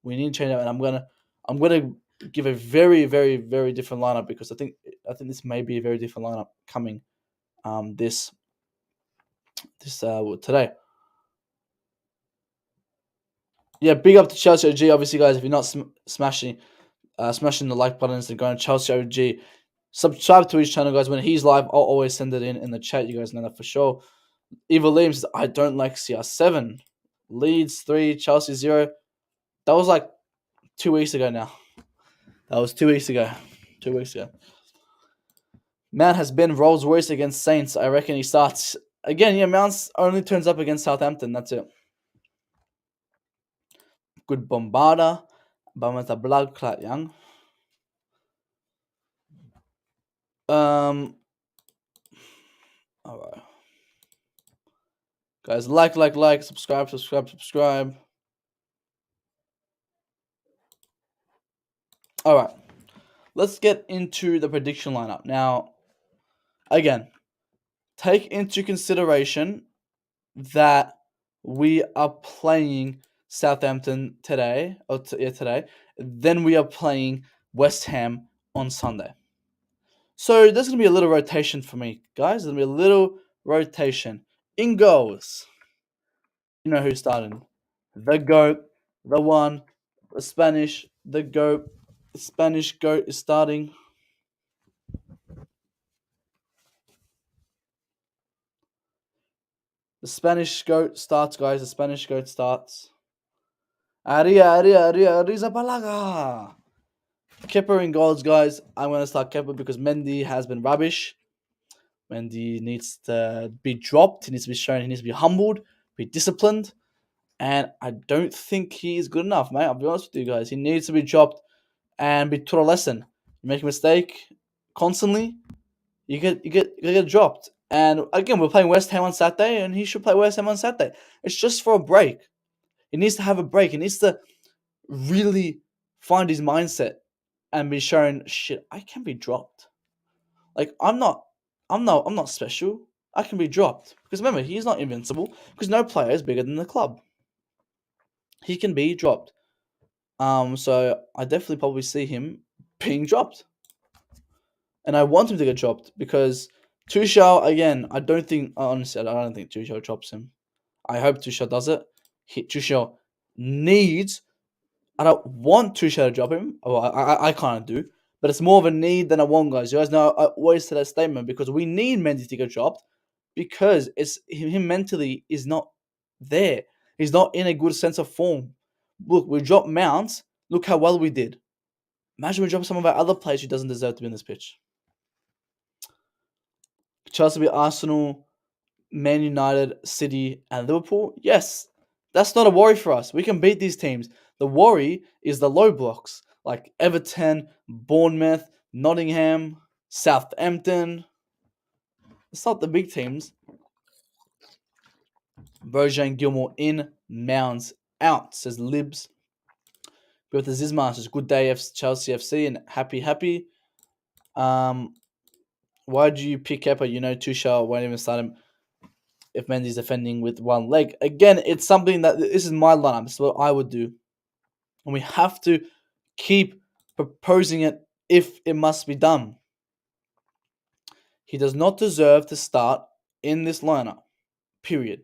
And I'm gonna give a very, very, very different lineup because I think this may be a very different lineup coming this today. Yeah, big up to Chelsea OG. Obviously, guys, if you're not smashing the like buttons and going to Chelsea OG, subscribe to his channel, guys. When he's live, I'll always send it in the chat. You guys know that for sure. Eva Liam says, I don't like CR7. Leeds 3, Chelsea 0. That was like 2 weeks ago now. That was 2 weeks ago. 2 weeks ago. Mount has been Rolls Royce against Saints. I reckon he starts again. Yeah, Mount only turns up against Southampton. That's it. Good bombarder. But a blood clot, young. All right, guys. Like, subscribe. All right, let's get into the prediction lineup now. Again, take into consideration that we are playing Southampton today, today. Then we are playing West Ham on Sunday. So there's gonna be a little rotation for me, guys. There's gonna be a little rotation in goals. You know who's starting? The GOAT, the one, the Spanish, the GOAT, the Spanish GOAT is starting. The Spanish GOAT starts, guys. The Spanish GOAT starts. Arrizabalaga. Kepa in goals, guys. I'm going to start Kepa because Mendy has been rubbish. Mendy needs to be dropped. He needs to be shown. He needs to be humbled, be disciplined. And I don't think he's good enough, mate. I'll be honest with you guys. He needs to be dropped and be taught a lesson. You make a mistake constantly, you get dropped. And again, we're playing West Ham on Saturday, and he should play West Ham on Saturday. It's just for a break. He needs to have a break. He needs to really find his mindset and be shown, shit, I can be dropped. Like I'm not special. I can be dropped. Because remember, he's not invincible, because no player is bigger than the club. He can be dropped. So I definitely probably see him being dropped. And I want him to get dropped because Tuchel, again, I don't think Tuchel drops him. I hope Tuchel does it. Tuchel needs. I don't want Tuchel to drop him. Well, I can't do. But it's more of a need than a want, guys. You guys know I always say that statement because we need Mendy to get dropped because it's him mentally is not there. He's not in a good sense of form. Look, we dropped Mount. Look how well we did. Imagine we drop some of our other players who doesn't deserve to be on this pitch. Chelsea beat Arsenal, Man United, City, and Liverpool. Yes, that's not a worry for us. We can beat these teams. The worry is the low blocks like Everton, Bournemouth, Nottingham, Southampton. It's not the big teams. Broja and Gilmour in, Mounds out, says Libs. But the Zizma says good day, Chelsea FC, and happy. Why do you pick Kepa? You know Tuchel won't even start him if Mendy's defending with one leg. Again, it's something that this is my lineup. This is what I would do. And we have to keep proposing it if it must be done. He does not deserve to start in this lineup. Period.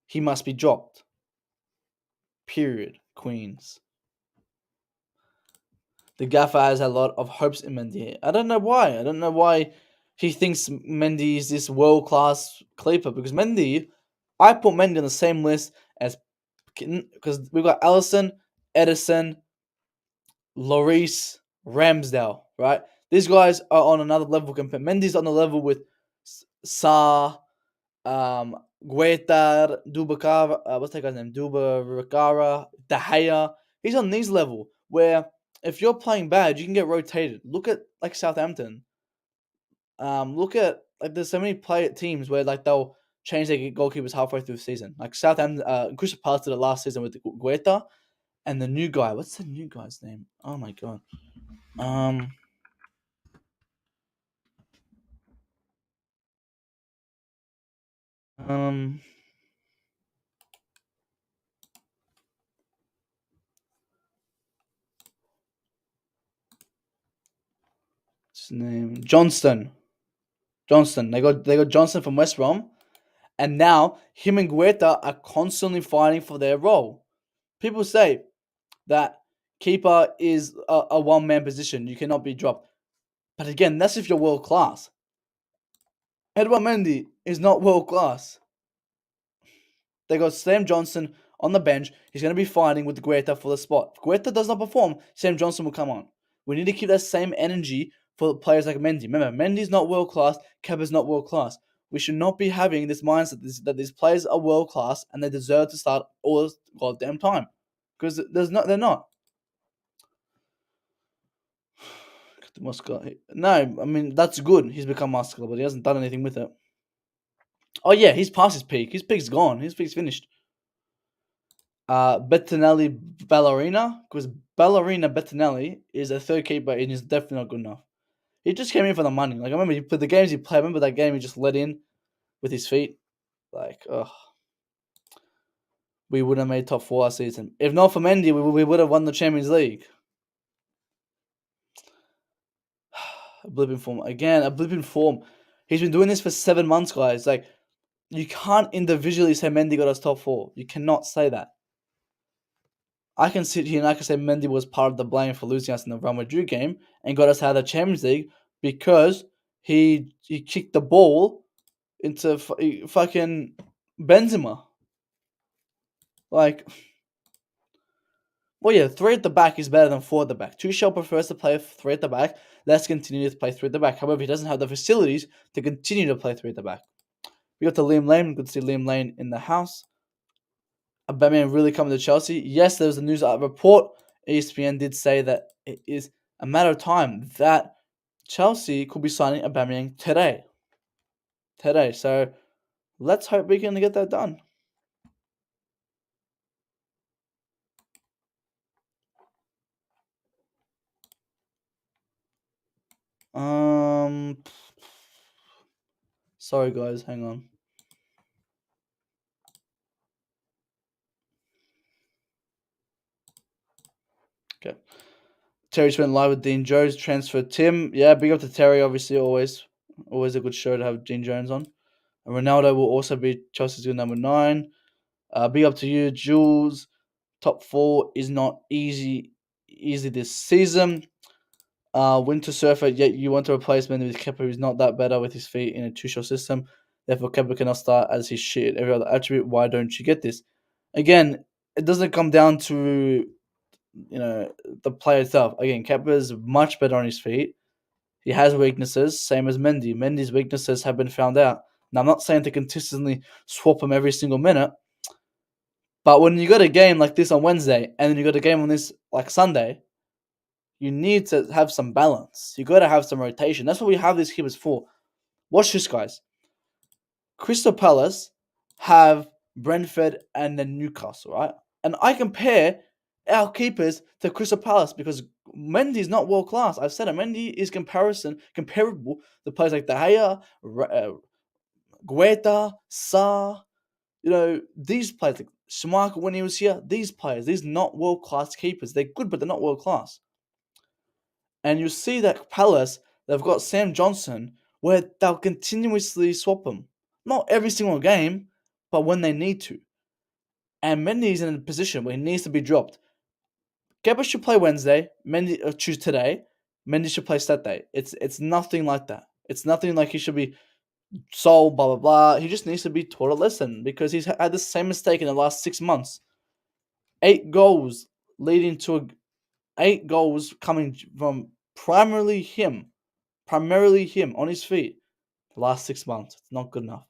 He must be dropped. Period. Queens. The gaffer has a lot of hopes in Mendy. I don't know why. I don't know why he thinks Mendy is this world-class keeper. Because Mendy, I put Mendy on the same list as... Because we've got Alisson, Edison, Lloris, Ramsdale, right? These guys are on another level. Mendy's on the level with Sa, Guetta, Dubakara, what's that guy's name? Dubakara, De Gea. He's on these level where if you're playing bad, you can get rotated. Look at like Southampton. Look at like there's so many teams where like they'll change their goalkeepers halfway through the season. Like Southampton, Crystal Palace did it last season with Guetta and the new guy. What's the new guy's name? Oh my god. What's his name? Johnston. They got Johnston from West Brom, and now him and Guetta are constantly fighting for their role. People say that keeper is a one-man position. You cannot be dropped. But again, that's if you're world class. Edouard Mendy is not world class. They got Sam Johnson on the bench. He's going to be fighting with Guetta for the spot. If Guetta does not perform, Sam Johnson will come on. We need to keep that same energy for players like Mendy. Remember, Mendy's not world class. Kepa's not world class. We should not be having this mindset that these players are world class and they deserve to start all the goddamn time, because they're not. No, I mean that's good. He's become muscular, but he hasn't done anything with it. Oh yeah, he's past his peak. His peak's gone. His peak's finished. Bettinelli Ballerina, because Ballerina Bettinelli is a third keeper and he's definitely not good enough. He just came in for the money. Like I remember he put the games he played. I remember that game he just let in with his feet. Like, we would have made top 4 last season. If not for Mendy, we would have won the Champions League. A blip in form. Again, a blip in form. He's been doing this for 7 months, guys. Like, you can't individually say Mendy got us top 4. You cannot say that. I can sit here and I can say Mendy was part of the blame for losing us in the Real Madrid game and got us out of the Champions League because he kicked the ball into fucking Benzema. Like, well, yeah, 3 at the back is better than 4 at the back. Tuchel prefers to play 3 at the back. Let's continue to play 3 at the back. However, he doesn't have the facilities to continue to play 3 at the back. We got to Liam Lane. Good to see Liam Lane in the house. Aubameyang really coming to Chelsea. Yes, there was a news report. ESPN did say that it is a matter of time that Chelsea could be signing Aubameyang today. So let's hope we can get that done. Sorry guys, hang on. Okay. Terry's went live with Dean Jones, transfer Tim. Yeah, big up to Terry, obviously, always a good show to have Dean Jones on. And Ronaldo will also be Chelsea's good number 9. Big up to you, Jules. Top 4 is not easy this season. Winter Surfer, yet you want a replacement with Kepa, who's not that better with his feet in a Tuchel system. Therefore, Kepa cannot start as his shit. Every other attribute, why don't you get this? Again, it doesn't come down to the player itself. Again, Kepa is much better on his feet. He has weaknesses, same as Mendy. Mendy's weaknesses have been found out. Now, I'm not saying to consistently swap him every single minute, but when you got a game like this on Wednesday and then you got a game on this like Sunday, you need to have some balance. You got to have some rotation. That's what we have these keepers for. Watch this, guys. Crystal Palace have Brentford and then Newcastle, right? And I compare our keepers to Crystal Palace because Mendy is not world class. I've said it. Mendy is comparable to players like De Gea, Guetta, Sa. These players, like Schmeichel when he was here, these not world class keepers. They're good, but they're not world class. And you see that Palace, they've got Sam Johnson, where they'll continuously swap him. Not every single game, but when they need to. And Mendy's in a position where he needs to be dropped. Kepa should play Wednesday. Mendy choose today. Mendy should play Saturday. It's nothing like that. It's nothing like he should be sold, blah, blah, blah. He just needs to be taught a lesson because he's had the same mistake in the last 6 months. 8 goals leading to 8 goals coming from primarily him on his feet the last 6 months. It's not good enough.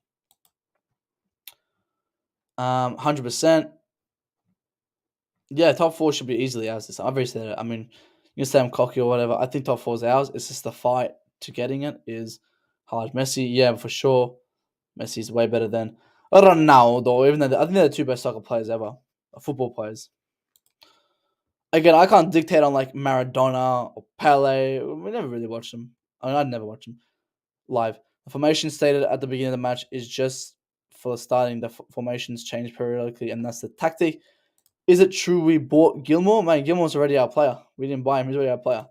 100%. Yeah, top 4 should be easily ours this time. I've already said it. I mean, you can say I'm cocky or whatever. I think top 4 is ours. It's just the fight to getting it is hard. Messi, yeah, for sure. Messi's way better than Ronaldo, even though I think they're the 2 best soccer players ever. Football players. Again, I can't dictate on like Maradona or Pele. We never really watched them. I mean, I'd never watch them live. The formation stated at the beginning of the match is just for starting. The formations change periodically, and that's the tactic. Is it true we bought Gilmour? Man, Gilmour's already our player. We didn't buy him. He's already our player.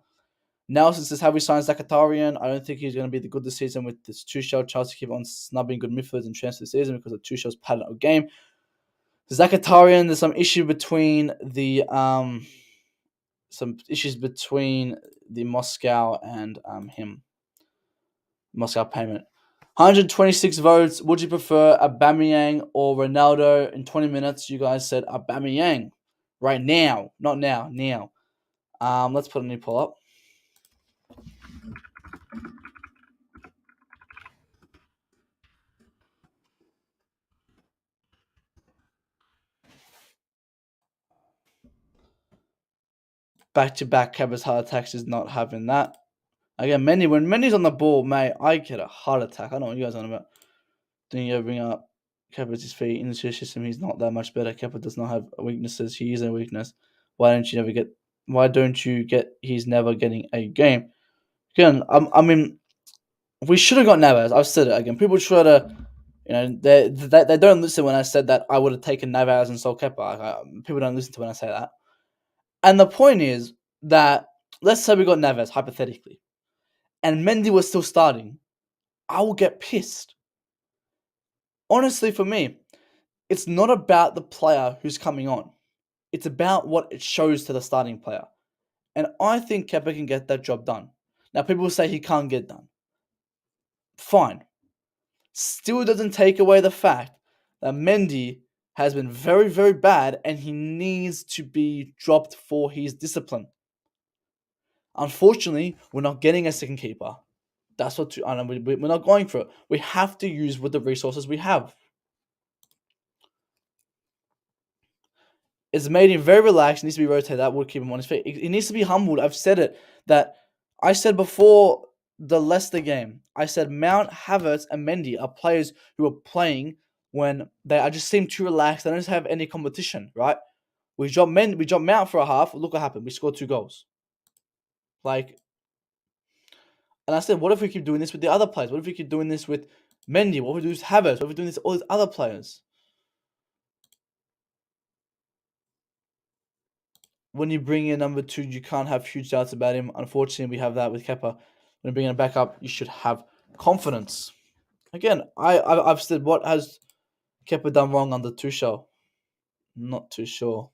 Nelson says, have we signed Zakatarian? I don't think he's going to be the good this season with this Tuchel. Chelsea keep on snubbing good midfielders and transfer this season because of Tuchel's pattern of game. Zakatarian, there's some issue between the Moscow and him. Moscow payment. 126 votes. Would you prefer Aubameyang or Ronaldo? In 20 minutes, you guys said Aubameyang. Right now. Not now. Now. Let's put a new poll up. back-to-back Kepa's heart attacks is not having that. Again, when Mendy's on the ball, mate, I get a heart attack. I don't know what you guys are on about. Then you bring up Kepa's feet in the system. He's not that much better. Kepa does not have weaknesses. He is a weakness. Why don't you get? He's never getting a game. Again, I mean, we should have got Navas. I've said it again. People try to, they don't listen when I said that I would have taken Navas and sold Kepa. People don't listen to when I say that. And the point is that let's say we got Navas hypothetically, and Mendy was still starting. I will get pissed. Honestly, for me, it's not about the player who's coming on. It's about what it shows to the starting player. And I think Kepa can get that job done. Now, people will say he can't get done. Fine. Still doesn't take away the fact that Mendy has been very, very bad and he needs to be dropped for his discipline. Unfortunately, we're not getting a second keeper. That's what we're not going for it. We have to use with the resources we have. It's made him very relaxed. He needs to be rotated. That would keep him on his feet. He needs to be humbled. I've said it. I said before the Leicester game, I said Mount, Havertz, and Mendy are players who are playing when I just seem too relaxed. They don't have any competition, right? We dropped Mount for a half. Look what happened. We scored 2 goals. And I said, what if we keep doing this with the other players? What if we keep doing this with Mendy? What if we do with Havertz? What if we doing this with all these other players? When you bring in number 2, you can't have huge doubts about him. Unfortunately, we have that with Kepa. When you bring him back up, you should have confidence. Again, I've said, what has Kepa done wrong under Tuchel? Not too sure.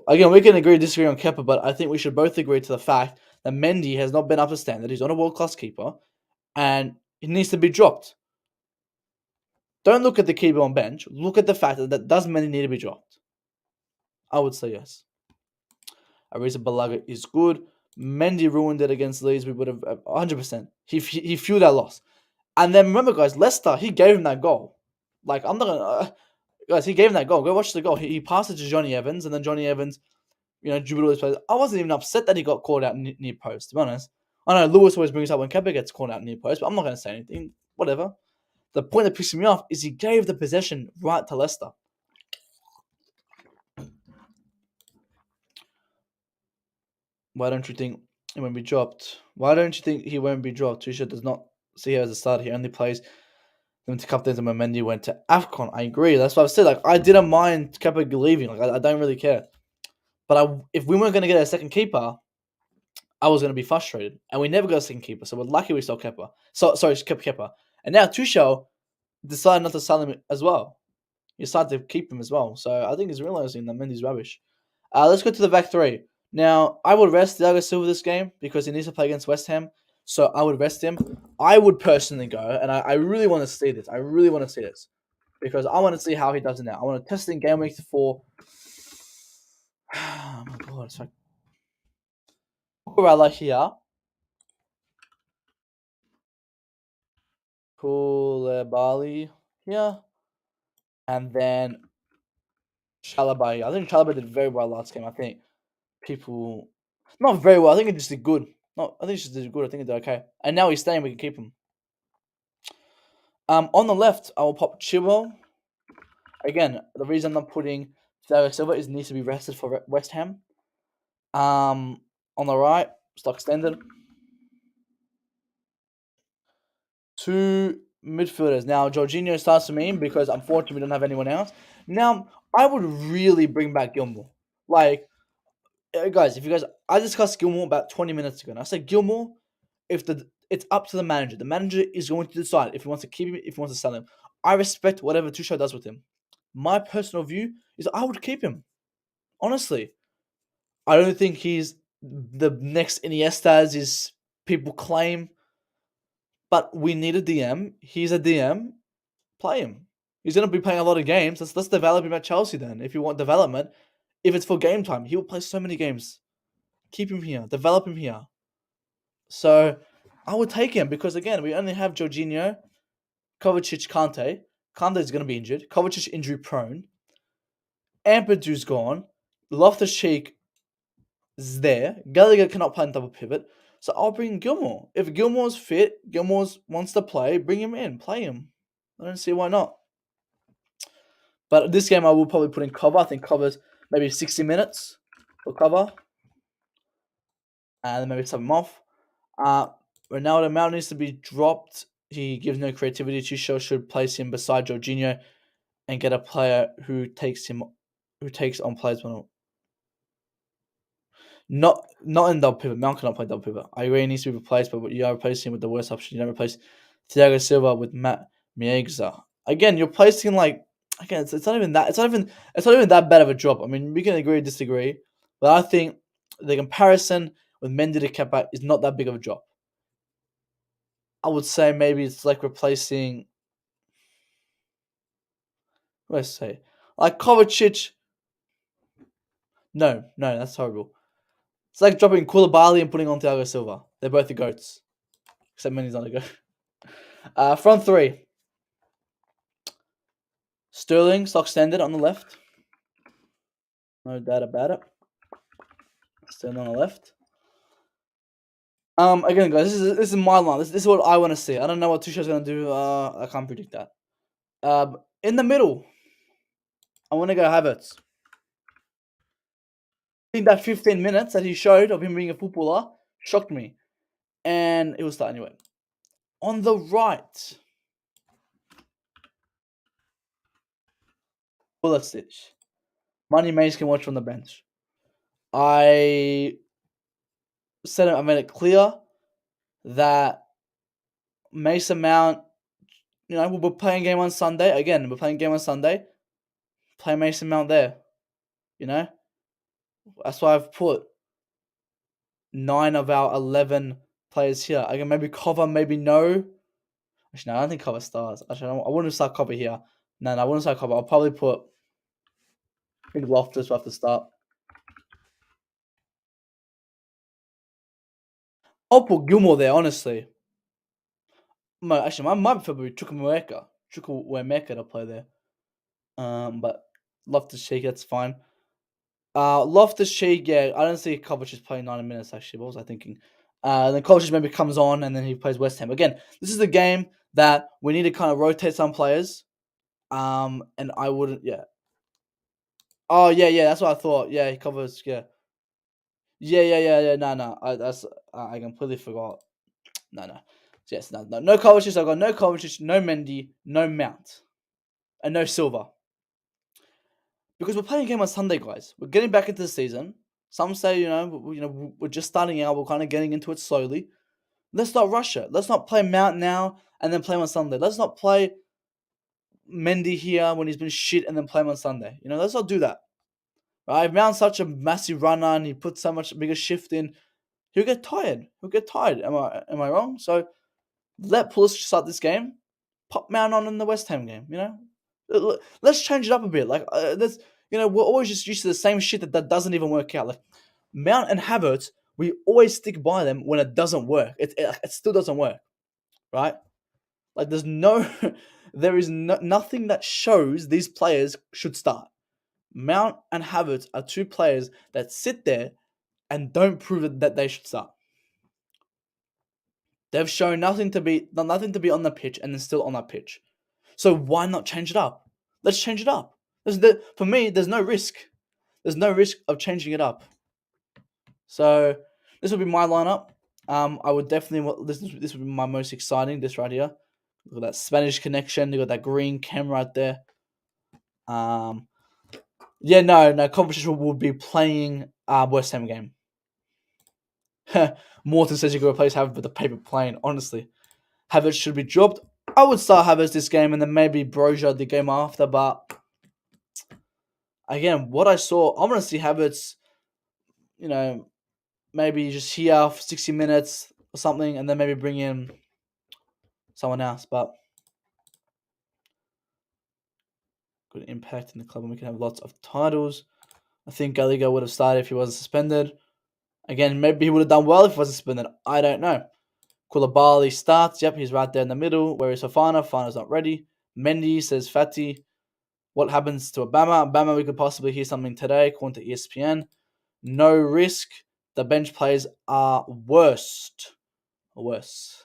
Again, we can agree or disagree on Kepa, but I think we should both agree to the fact that Mendy has not been up to standard. He's not a world-class keeper, and he needs to be dropped. Don't look at the keeper on bench. Look at the fact that does Mendy need to be dropped? I would say yes. Arisa Balaga is good. Mendy ruined it against Leeds. We would have 100%. He fueled our loss. And then remember, guys, Leicester, he gave him that goal. I'm not gonna, guys. He gave him that goal. Go watch the goal. He passed it to Johnny Evans, and then Johnny Evans, dribbled all his players. I wasn't even upset that he got called out near post. To be honest, I know Lewis always brings up when Kepa gets called out near post, but I'm not gonna say anything. Whatever. The point that pisses me off is he gave the possession right to Leicester. Why don't you think he won't be dropped? Tuchel does not see her as a starter. He only plays them to captains and when Mendy went to AFCON. I agree. That's what I've said. I didn't mind Kepa leaving. I don't really care. But if we weren't going to get a second keeper, I was going to be frustrated. And we never got a second keeper. So we're lucky we sold Kepa. Kept Kepa. And now Tuchel decided not to sell him as well. He decided to keep him as well. So I think he's realizing that Mendy's rubbish. Let's go to the back 3. Now, I would rest Thiago Silva this game because he needs to play against West Ham. So I would rest him. I would personally go, and I really want to see this. Because I want to see how he does it now. I want to test in game week 4. Oh my god, it's like Kurala here. Koulibaly here. And then Chalobah here. I think Chalobah did very well last game. I think people... Not very well. I think he just did good. I think he just did good. I think he did okay. And now he's staying. We can keep him. On the left, I will pop Chilwell. Again, the reason I'm not putting Thiago Silva is he needs to be rested for West Ham. On the right, stock standard. 2 midfielders. Now, Jorginho starts to mean because unfortunately we don't have anyone else. Now, I would really bring back Gilmour. Guys, I discussed Gilmour about 20 minutes ago. And I said Gilmour, it's up to the manager. The manager is going to decide if he wants to keep him, if he wants to sell him. I respect whatever Tuchel does with him. My personal view is I would keep him. Honestly. I don't think he's the next Iniesta as his people claim. But we need a DM. He's a DM. Play him. He's going to be playing a lot of games. Let's develop him at Chelsea then. If you want development. If it's for game time, he will play so many games. Keep him here. Develop him here. So, I would take him because, again, we only have Jorginho, Kovacic, Kante. Kante is going to be injured. Kovacic injury prone. Ampadu's gone. Loftus-Cheek is there. Gallagher cannot play in double pivot. So I'll bring Gilmour. If Gilmour's fit, Gilmour wants to play, bring him in, play him. I don't see why not. But this game I will probably put in cover. I think cover's maybe 60 minutes for cover. And then maybe sub him off. Ronaldo Mount needs to be dropped. He gives no creativity. Tuchel should place him beside Jorginho and get a player who takes on players. Not in double pivot. Mount cannot play double pivot. I agree he needs to be replaced, but you are replacing him with the worst option. You don't replace Thiago Silva with Matt Miegza. Again, you're placing it's not even that. It's not even that bad of a drop. I mean, we can agree, disagree, but I think the comparison with Mendy to Kepa is not that big of a drop. I would say maybe it's like replacing. What do I say? Like Kovacic. No, that's horrible. It's like dropping Koulibaly and putting on Thiago Silva. They're both the GOATs. Except Mendy's not a GOAT. Front three. Sterling, stock standard on the left. No doubt about it. Sterling on the left. Again, guys, this is my line. This is what I want to see. I don't know what Tuchel's going to do. I can't predict that. In the middle, I want to go Havertz. I think that 15 minutes that he showed of him being a footballer shocked me. And it will start anyway. On the right, Pulisic. Money Mays can watch from the bench. I made it clear that Mason Mount, we're playing game on Sunday. Again, we're playing game on Sunday. Play Mason Mount there. That's why I've put 9 of our 11 players here. I can maybe cover, maybe no. Actually, no, I don't think cover stars. Actually, I wouldn't start cover here. No, I wouldn't start cover. I'll probably put, I think Loftus will have to start. I'll put Gilmour there, honestly. Actually, my prefer would be Chukwuemeka to play there. But Loftus-Cheek, that's fine. Loftus-Cheek, yeah, I don't see Kovacic playing 90 minutes, actually. What was I thinking? Then Kovacic maybe comes on and then he plays West Ham. Again, this is the game that we need to kind of rotate some players. And I wouldn't, yeah. Oh, yeah, that's what I thought. Yeah, he covers, yeah. Yeah, no. I completely forgot. No. Yes, no. No Kovacic, I've got no Kovacic, no Mendy, no Mount. And no Silva. Because we're playing a game on Sunday, guys. We're getting back into the season. Some say, we're just starting out. We're kind of getting into it slowly. Let's not rush it. Let's not play Mount now and then play him on Sunday. Let's not play Mendy here when he's been shit and then play him on Sunday. Let's not do that. Right? If Mount's such a massive runner and he puts so much bigger shift in, he'll get tired. Am I wrong? So let Pulisic start this game. Pop Mount on in the West Ham game. Let's change it up a bit. We're always just used to the same shit that doesn't even work out. Like Mount and Havertz, we always stick by them when it doesn't work. It still doesn't work, right? Like there is nothing that shows these players should start. Mount and Havertz are two players that sit there and don't prove that they should start. They've shown nothing to be on the pitch and they're still on that pitch. So why not change it up? Let's change it up. For me, there's no risk. There's no risk of changing it up. So this will be my lineup. I would definitely this would be my most exciting. This right here. Look at that Spanish connection. You got that green camera right there. Kovacic will be playing West Ham game. Morton says you can replace Havertz with a paper plane. Honestly, Havertz should be dropped. I would start Havertz this game and then maybe Broja the game after. But again, what I saw, I want to see Havertz, maybe just here for 60 minutes or something and then maybe bring in someone else. But good impact in the club and we can have lots of titles. I think Gallagher would have started if he wasn't suspended. Again, maybe he would have done well if he wasn't suspended. I don't know. Koulibaly starts. Yep, he's right there in the middle. Where is Fofana? Fofana's not ready. Mendy says Fatty. What happens to Aubameyang? We could possibly hear something today, according to ESPN. No risk. The bench players are worst. Worse.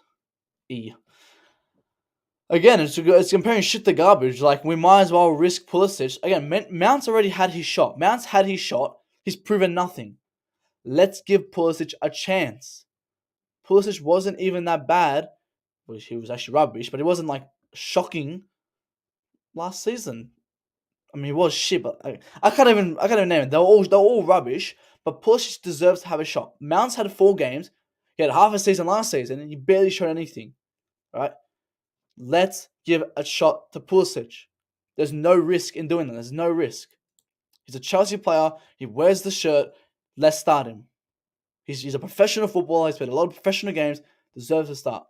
Again, it's comparing shit to garbage. Like, we might as well risk Pulisic. Again, Mount's already had his shot. Mount's had his shot. He's proven nothing. Let's give Pulisic a chance. Pulisic wasn't even that bad. Well, he was actually rubbish, but he wasn't, like, shocking last season. I mean, he was shit, but I can't even name it. They're all rubbish, but Pulisic deserves to have a shot. Mount's had 4 games. He had half a season last season, and he barely showed anything. Right? Let's give a shot to Pulisic. There's no risk in doing that. There's no risk. He's a Chelsea player. He wears the shirt. Let's start him. He's a professional footballer. He's played a lot of professional games. Deserves to start.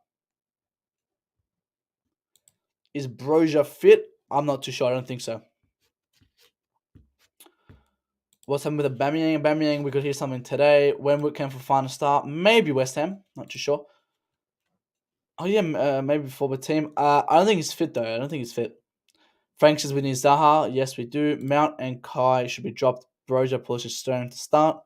Is Broja fit? I'm not too sure. I don't think so. What's happened with Aubameyang? Aubameyang, we could hear something today. When can Fofana start? Maybe West Ham. Not too sure. Oh, yeah, maybe for the team. I don't think he's fit, though. I don't think he's fit. Frank says we need Zaha. Yes, we do. Mount and Kai should be dropped. Broja, Pulisic, Stone to start.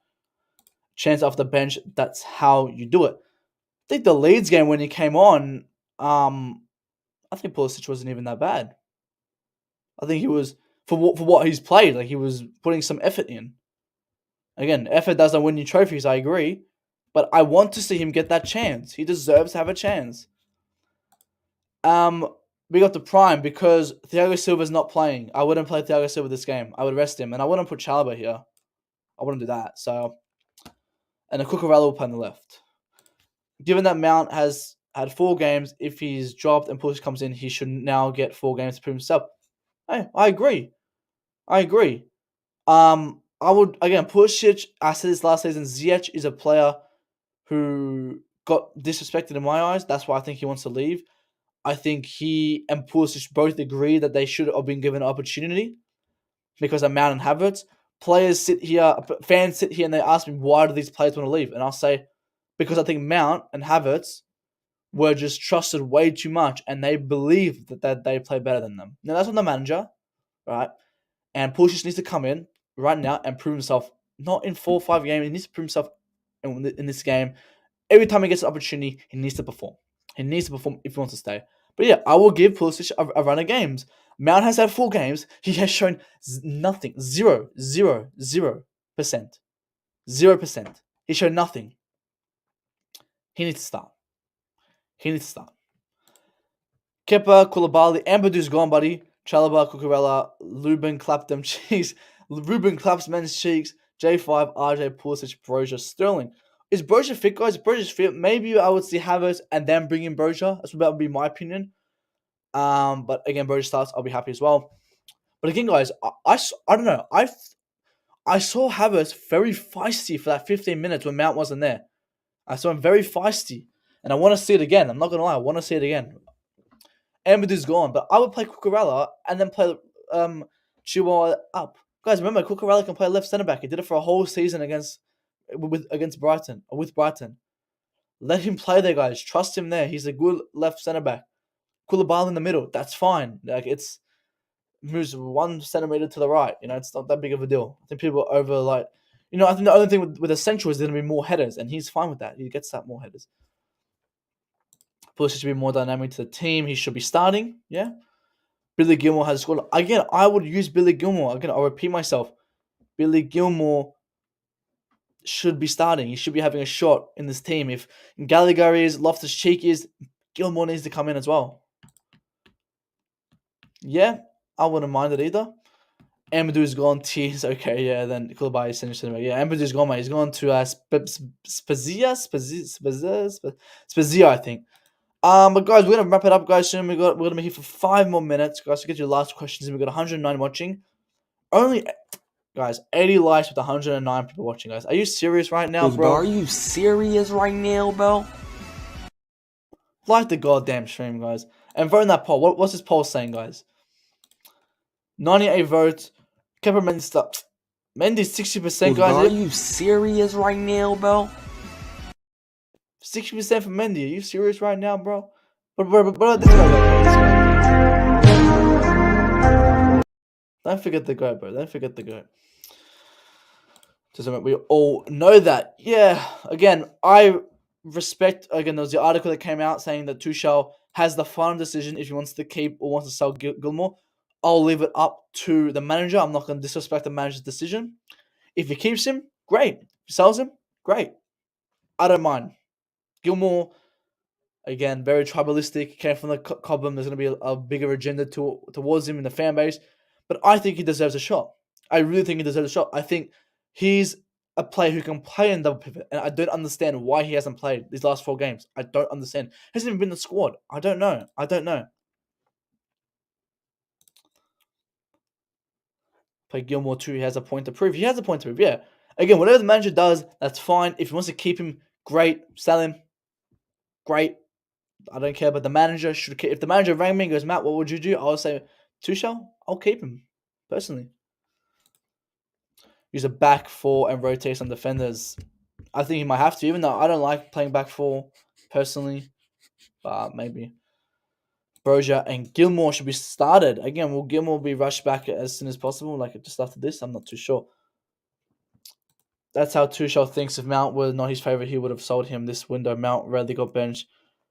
Chance off the bench. That's how you do it. I think the Leeds game when he came on, I think Pulisic wasn't even that bad. I think he was, for what he's played, like, he was putting some effort in. Again, effort doesn't win you trophies, I agree. But I want to see him get that chance. He deserves to have a chance. We got the prime because Thiago Silva's not playing. I wouldn't play Thiago Silva this game. I would rest him. And I wouldn't put Chalobah here. I wouldn't do that. So, and the Cucurella will play on the left. Given that Mount has had 4 games, if he's dropped and Pulisic comes in, he should now get 4 games to prove himself. Hey, I agree. I would, again, Pulisic, I said this last season, Ziyech is a player who got disrespected in my eyes. That's why I think he wants to leave. I think he and Pulisic both agree that they should have been given an opportunity because of Mount and Havertz. Fans sit here and they ask me, why do these players want to leave? And I'll say, because I think Mount and Havertz were just trusted way too much and they believe that they play better than them. Now, that's on the manager, right? And Pulisic needs to come in right now and prove himself, not in 4 or 5 games. He needs to prove himself in this game. Every time he gets an opportunity, he needs to perform. He needs to perform if he wants to stay. But yeah, I will give Pulisic a run of games. Mount has had 4 games. He has shown nothing. 0%. 0%. He showed nothing. He needs to start. Kepa, Koulibaly, Amadou's gone, buddy. Chalobah, Cucurella, Ruben clapped them cheeks. Ruben claps men's cheeks. J5, RJ, Pulisic, Broja, Sterling. Is Broja fit, guys? If Broja's fit, maybe I would see Havertz and then bring in Broja. That would be my opinion. But again, Broja starts, I'll be happy as well. But again, guys, I don't know. I saw Havertz very feisty for that 15 minutes when Mount wasn't there. I saw him very feisty. And I want to see it again. I'm not going to lie. I want to see it again. Amadou's gone. But I would play Cucurella and then play Chihuahua up. Guys, remember, Cucurella can play left centre-back. He did it for a whole season against Brighton. With Brighton. Let him play there, guys. Trust him there. He's a good left centre-back. Koulibaly in the middle. That's fine. Like, it's moves 1 centimeter to the right. It's not that big of a deal. I think people are over, like... I think the only thing with Essential is there's going to be more headers, and he's fine with that. He gets that more headers. Pulisic should be more dynamic to the team. He should be starting, yeah? Billy Gilmour has scored. Again, I would use Billy Gilmour. Again, I'll repeat myself. Billy Gilmour should be starting. He should be having a shot in this team. If Gallagher is, Loftus-Cheek is, Gilmour needs to come in as well. Yeah, I wouldn't mind it either. Amadou's gone. Tears. Okay, yeah, then Koulibaly is finished. Yeah, Amadou's gone, mate. He's gone to Spezia, I think. But guys, we're gonna wrap it up, guys. Soon we're gonna be here for 5 more minutes, guys. To get your last questions, and we got 109 watching. Only, guys, 80 likes with 109 people watching, guys. Are you serious right now, bro? Are you serious right now, bro? Like the goddamn stream, guys, and vote in that poll. What's this poll saying, guys? 98 votes. Kepa Mendy stuck. Mendy's 60%, guys. Are you serious right now, bro? 60% for Mendy. Are you serious right now, bro? But don't forget the goat, bro. Don't forget the goat. We all know that. Yeah, again, I respect. Again, there was the article that came out saying that Tuchel has the final decision if he wants to keep or wants to sell Gilmour. I'll leave it up to the manager. I'm not going to disrespect the manager's decision. If he keeps him, great. If he sells him, great. I don't mind. Gilmour, again, very tribalistic. Came from the Cobham. There's going to be a bigger agenda towards him in the fan base. But I think he deserves a shot. I really think he deserves a shot. I think he's a player who can play in double pivot. And I don't understand why he hasn't played these last 4 games. I don't understand. He hasn't even been in the squad. I don't know. Play Gilmour too. He has a point to prove. Yeah. Again, whatever the manager does, that's fine. If he wants to keep him, great. Sell him, great. I don't care. But the manager should keep. If the manager rang me and goes, Matt, what would you do? I would say, Tuchel, I'll keep him, personally. Use a back 4 and rotate some defenders. I think he might have to, even though I don't like playing back 4, personally. But maybe. Broja and Gilmour should be started. Again, will Gilmour be rushed back as soon as possible? Like just after this? I'm not too sure. That's how Tuchel thinks. If Mount were not his favourite, he would have sold him this window. Mount rarely got benched,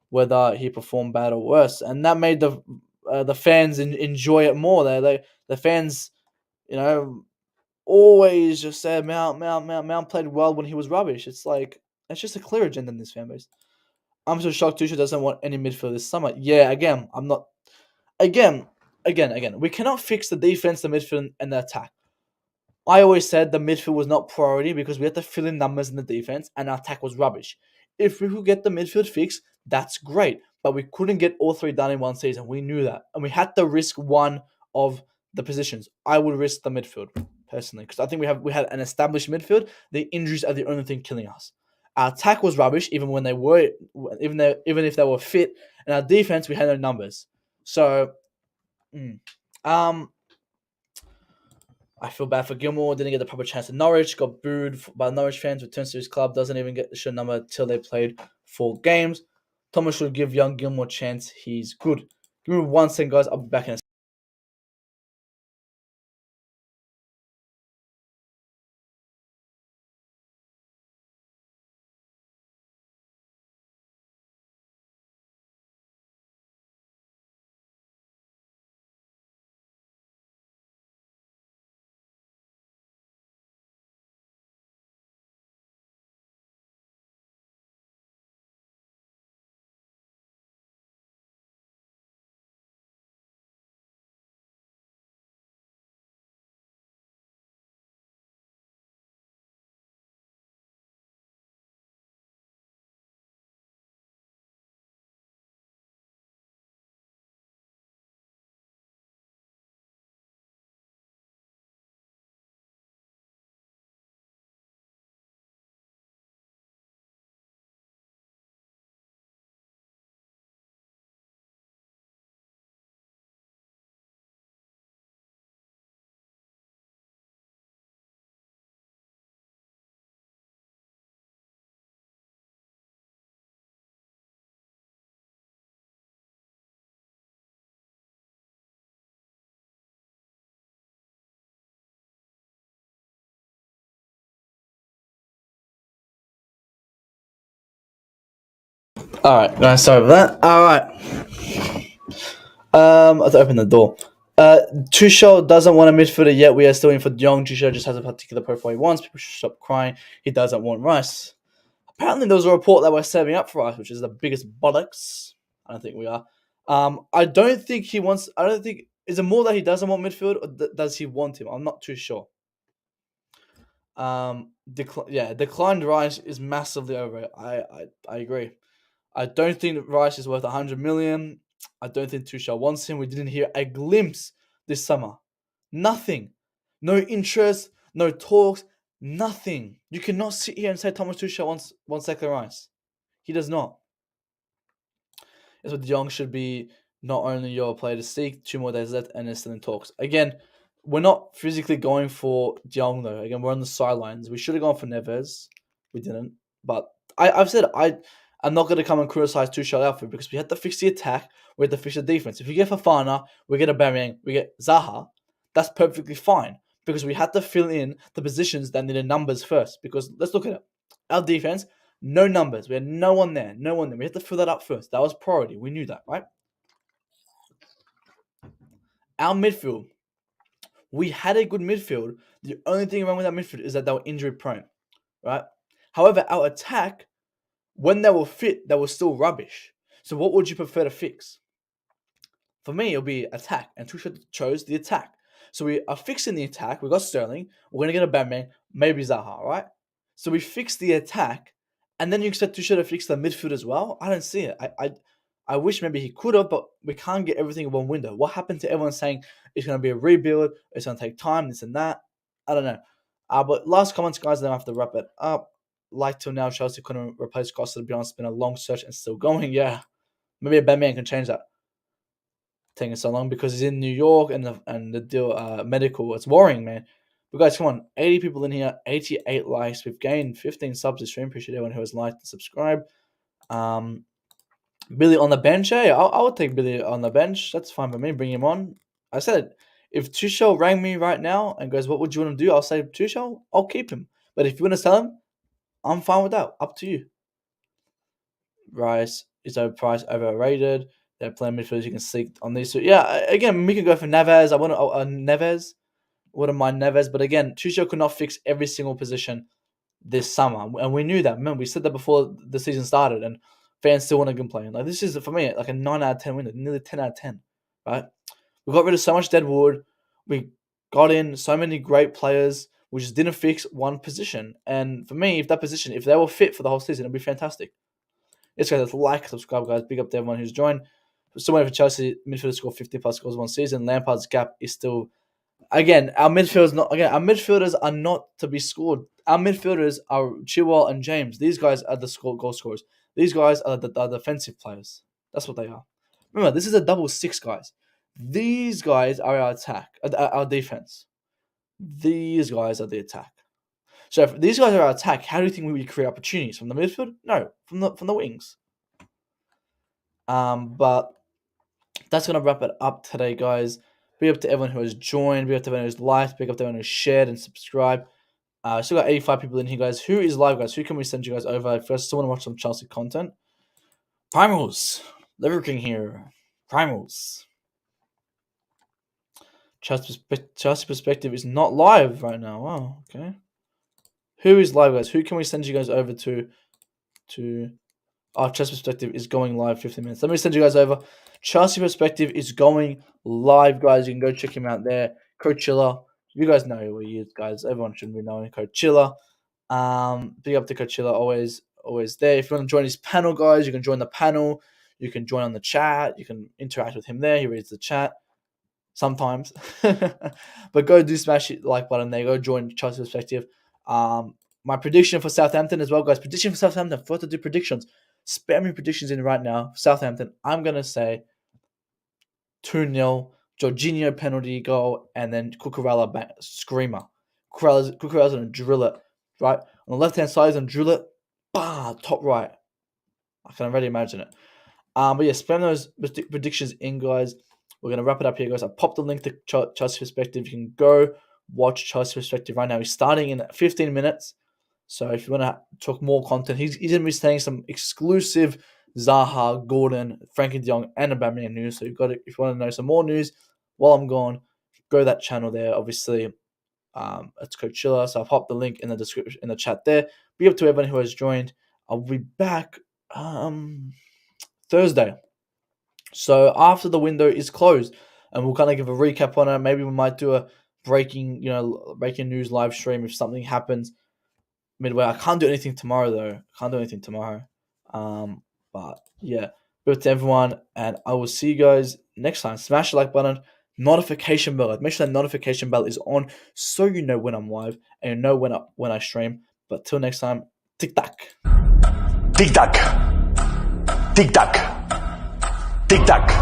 whether he performed bad or worse. And that made the fans enjoy it more. The fans, always just said Mount played well when he was rubbish. It's just a clear agenda in this fan base. I'm so shocked Tuchel doesn't want any midfield this summer. Yeah, again, I'm not. Again, we cannot fix the defense, the midfield, and the attack. I always said the midfield was not priority because we had to fill in numbers in the defense, and our attack was rubbish. If we could get the midfield fixed, that's great. But we couldn't get all 3 done in one season. We knew that, and we had to risk one of the positions. I would risk the midfield personally because I think we had an established midfield. The injuries are the only thing killing us. Our attack was rubbish, even if they were fit, and our defense we had no numbers. So, I feel bad for Gilmour. Didn't get the proper chance at Norwich. Got booed by Norwich fans. Returns to his club. Doesn't even get the shirt number till they played 4 games. Thomas should give young Gilmour a chance. He's good. Give me 1 second, guys. I'll be back in a second. Alright, guys, sorry about that. Alright. Let's open the door. Tuchel doesn't want a midfielder yet. We are still in for De Jong. Tuchel just has a particular profile he wants. People should stop crying. He doesn't want Rice. Apparently, there was a report that we're serving up for Rice, which is the biggest bollocks. I don't think we are. I don't think he wants. I don't think. Is it more that he doesn't want midfield, or does he want him? I'm not too sure. Declined Rice is massively over. I agree. I don't think Rice is worth 100 million. I don't think Tuchel wants him. We didn't hear a glimpse this summer. Nothing. No interest, no talks, nothing. You cannot sit here and say Thomas Tuchel wants Declan Rice. He does not. That's what De Jong should be not only your player to seek, 2 more days left, and it's still in talks. Again, we're not physically going for De Jong, though. Again, we're on the sidelines. We should have gone for Neves. We didn't. But I've said I'm not going to come and criticize Tuchel outfit because we had to fix the attack, we had to fix the defense. If we get Fofana, we get Aubameyang, we get Zaha, that's perfectly fine. because we had to fill in the positions that needed numbers first. Because let's look at it. Our defense, no numbers. We had no one there. No one there. We had to fill that up first. That was priority. We knew that, right? Our midfield. We had a good midfield. The only thing wrong with that midfield is that they were injury prone, right? However, our attack, when they were fit, they were still rubbish. So what would you prefer to fix? For me, it'll be attack, and Tuchel chose the attack. So we are fixing the attack. We got Sterling. We're going to get Aubameyang, maybe Zaha, right? So we fixed the attack, and then you expect Tuchel to fix the midfield as well? I don't see it. I wish maybe he could have, but we can't get everything in one window. What happened to everyone saying it's going to be a rebuild, it's going to take time, this and that? I don't know. But last comments, guys, then I have to wrap it up. Like till now, Chelsea couldn't replace Costa. To be honest, it's been a long search and still going. Yeah, maybe Aubameyang can change that. Taking so long because he's in New York and the deal medical. It's worrying, man. But guys, come on, 80 people in here, 88 likes. We've gained 15 subs this stream. Appreciate everyone who has liked and subscribed. Billy on the bench, hey, I would take Billy on the bench. That's fine by me. Bring him on. I said, if Tuchel rang me right now and goes, what would you want to do? I'll say, Tuchel, I'll keep him. But if you want to sell him, I'm fine with that. Up to you. Rice is overrated. They're playing midfielders you can seek on these. So yeah, again, we can go for Neves. I want Neves. Wouldn't mind Neves. But again, Tuchel could not fix every single position this summer. And we knew that. Remember, we said that before the season started. And fans still want to complain. Like, this is, for me, like a 9 out of 10 win. Nearly 10 out of 10. Right? We got rid of so much dead wood. We got in so many great players. We just didn't fix one position. And for me, if they were fit for the whole season, it'd be fantastic. Let's go. Like, subscribe, guys. Big up to everyone who's joined. We're still waiting for Chelsea midfield to score 50 plus goals one season. Lampard's gap is still, again, our midfielders are not to be scored. Our midfielders are Chilwell and James. These guys are the goal scorers. These guys are the defensive players. That's what they are. Remember, this is a double six, guys. These guys are our attack, our defense. These guys are the attack. So if these guys are our attack, how do you think we would create opportunities? From the midfield? No, from the wings. But that's going to wrap it up today, guys. Big up to everyone who has joined. Big up to everyone who's liked. Big up to everyone who's shared and subscribed. Still got 85 people in here, guys. Who is live, guys? Who can we send you guys over? If you guys still want to watch some Chelsea content. Primals. Liver King here. Primals. Chelsea Perspective is not live right now. Wow, okay. Who is live, guys? Who can we send you guys over to? Chelsea Perspective is going live 15 minutes. Let me send you guys over. Chelsea Perspective is going live, guys. You can go check him out there. Coachella. You guys know who he is, guys. Everyone should be knowing Coachella. Big up to Coachella. Always there. If you want to join his panel, guys, you can join the panel. You can join on the chat. You can interact with him there. He reads the chat sometimes. But go do smash the like button there. Go join Chelsea Perspective. My prediction for Southampton as well, guys. Prediction for Southampton. Forgot to do predictions. Spare me predictions in right now. Southampton, I'm going to say 2-0. Jorginho penalty goal. And then Cucurella screamer. Cucurella's going to drill it. Right? On the left-hand side, he's going to drill it. Bah! Top right. I can already imagine it. But yeah, spam those predictions in, guys. We're going to wrap it up here, guys. I popped the link to Chelsea Perspective. You can go watch Chelsea Perspective right now. He's starting in 15 minutes. So if you want to talk more content, he's going to be saying some exclusive Zaha, Gordon, Frankie de Jong, and Aubameyang news. So if you want to know some more news while I'm gone, go to that channel there. Obviously, it's Coachella. So I'll pop the link in the description, in the chat there. Be up to everyone who has joined. I'll be back Thursday. So after the window is closed, and we'll kind of give a recap on it. Maybe we might do a breaking news live stream if something happens midway. I can't do anything tomorrow though. But yeah, good to everyone, and I will see you guys next time. Smash the like button, notification bell. Make sure that notification bell is on so you know when I'm live and you know when I stream. But till next time, tic tac, tic tac, tic tac, tic tac.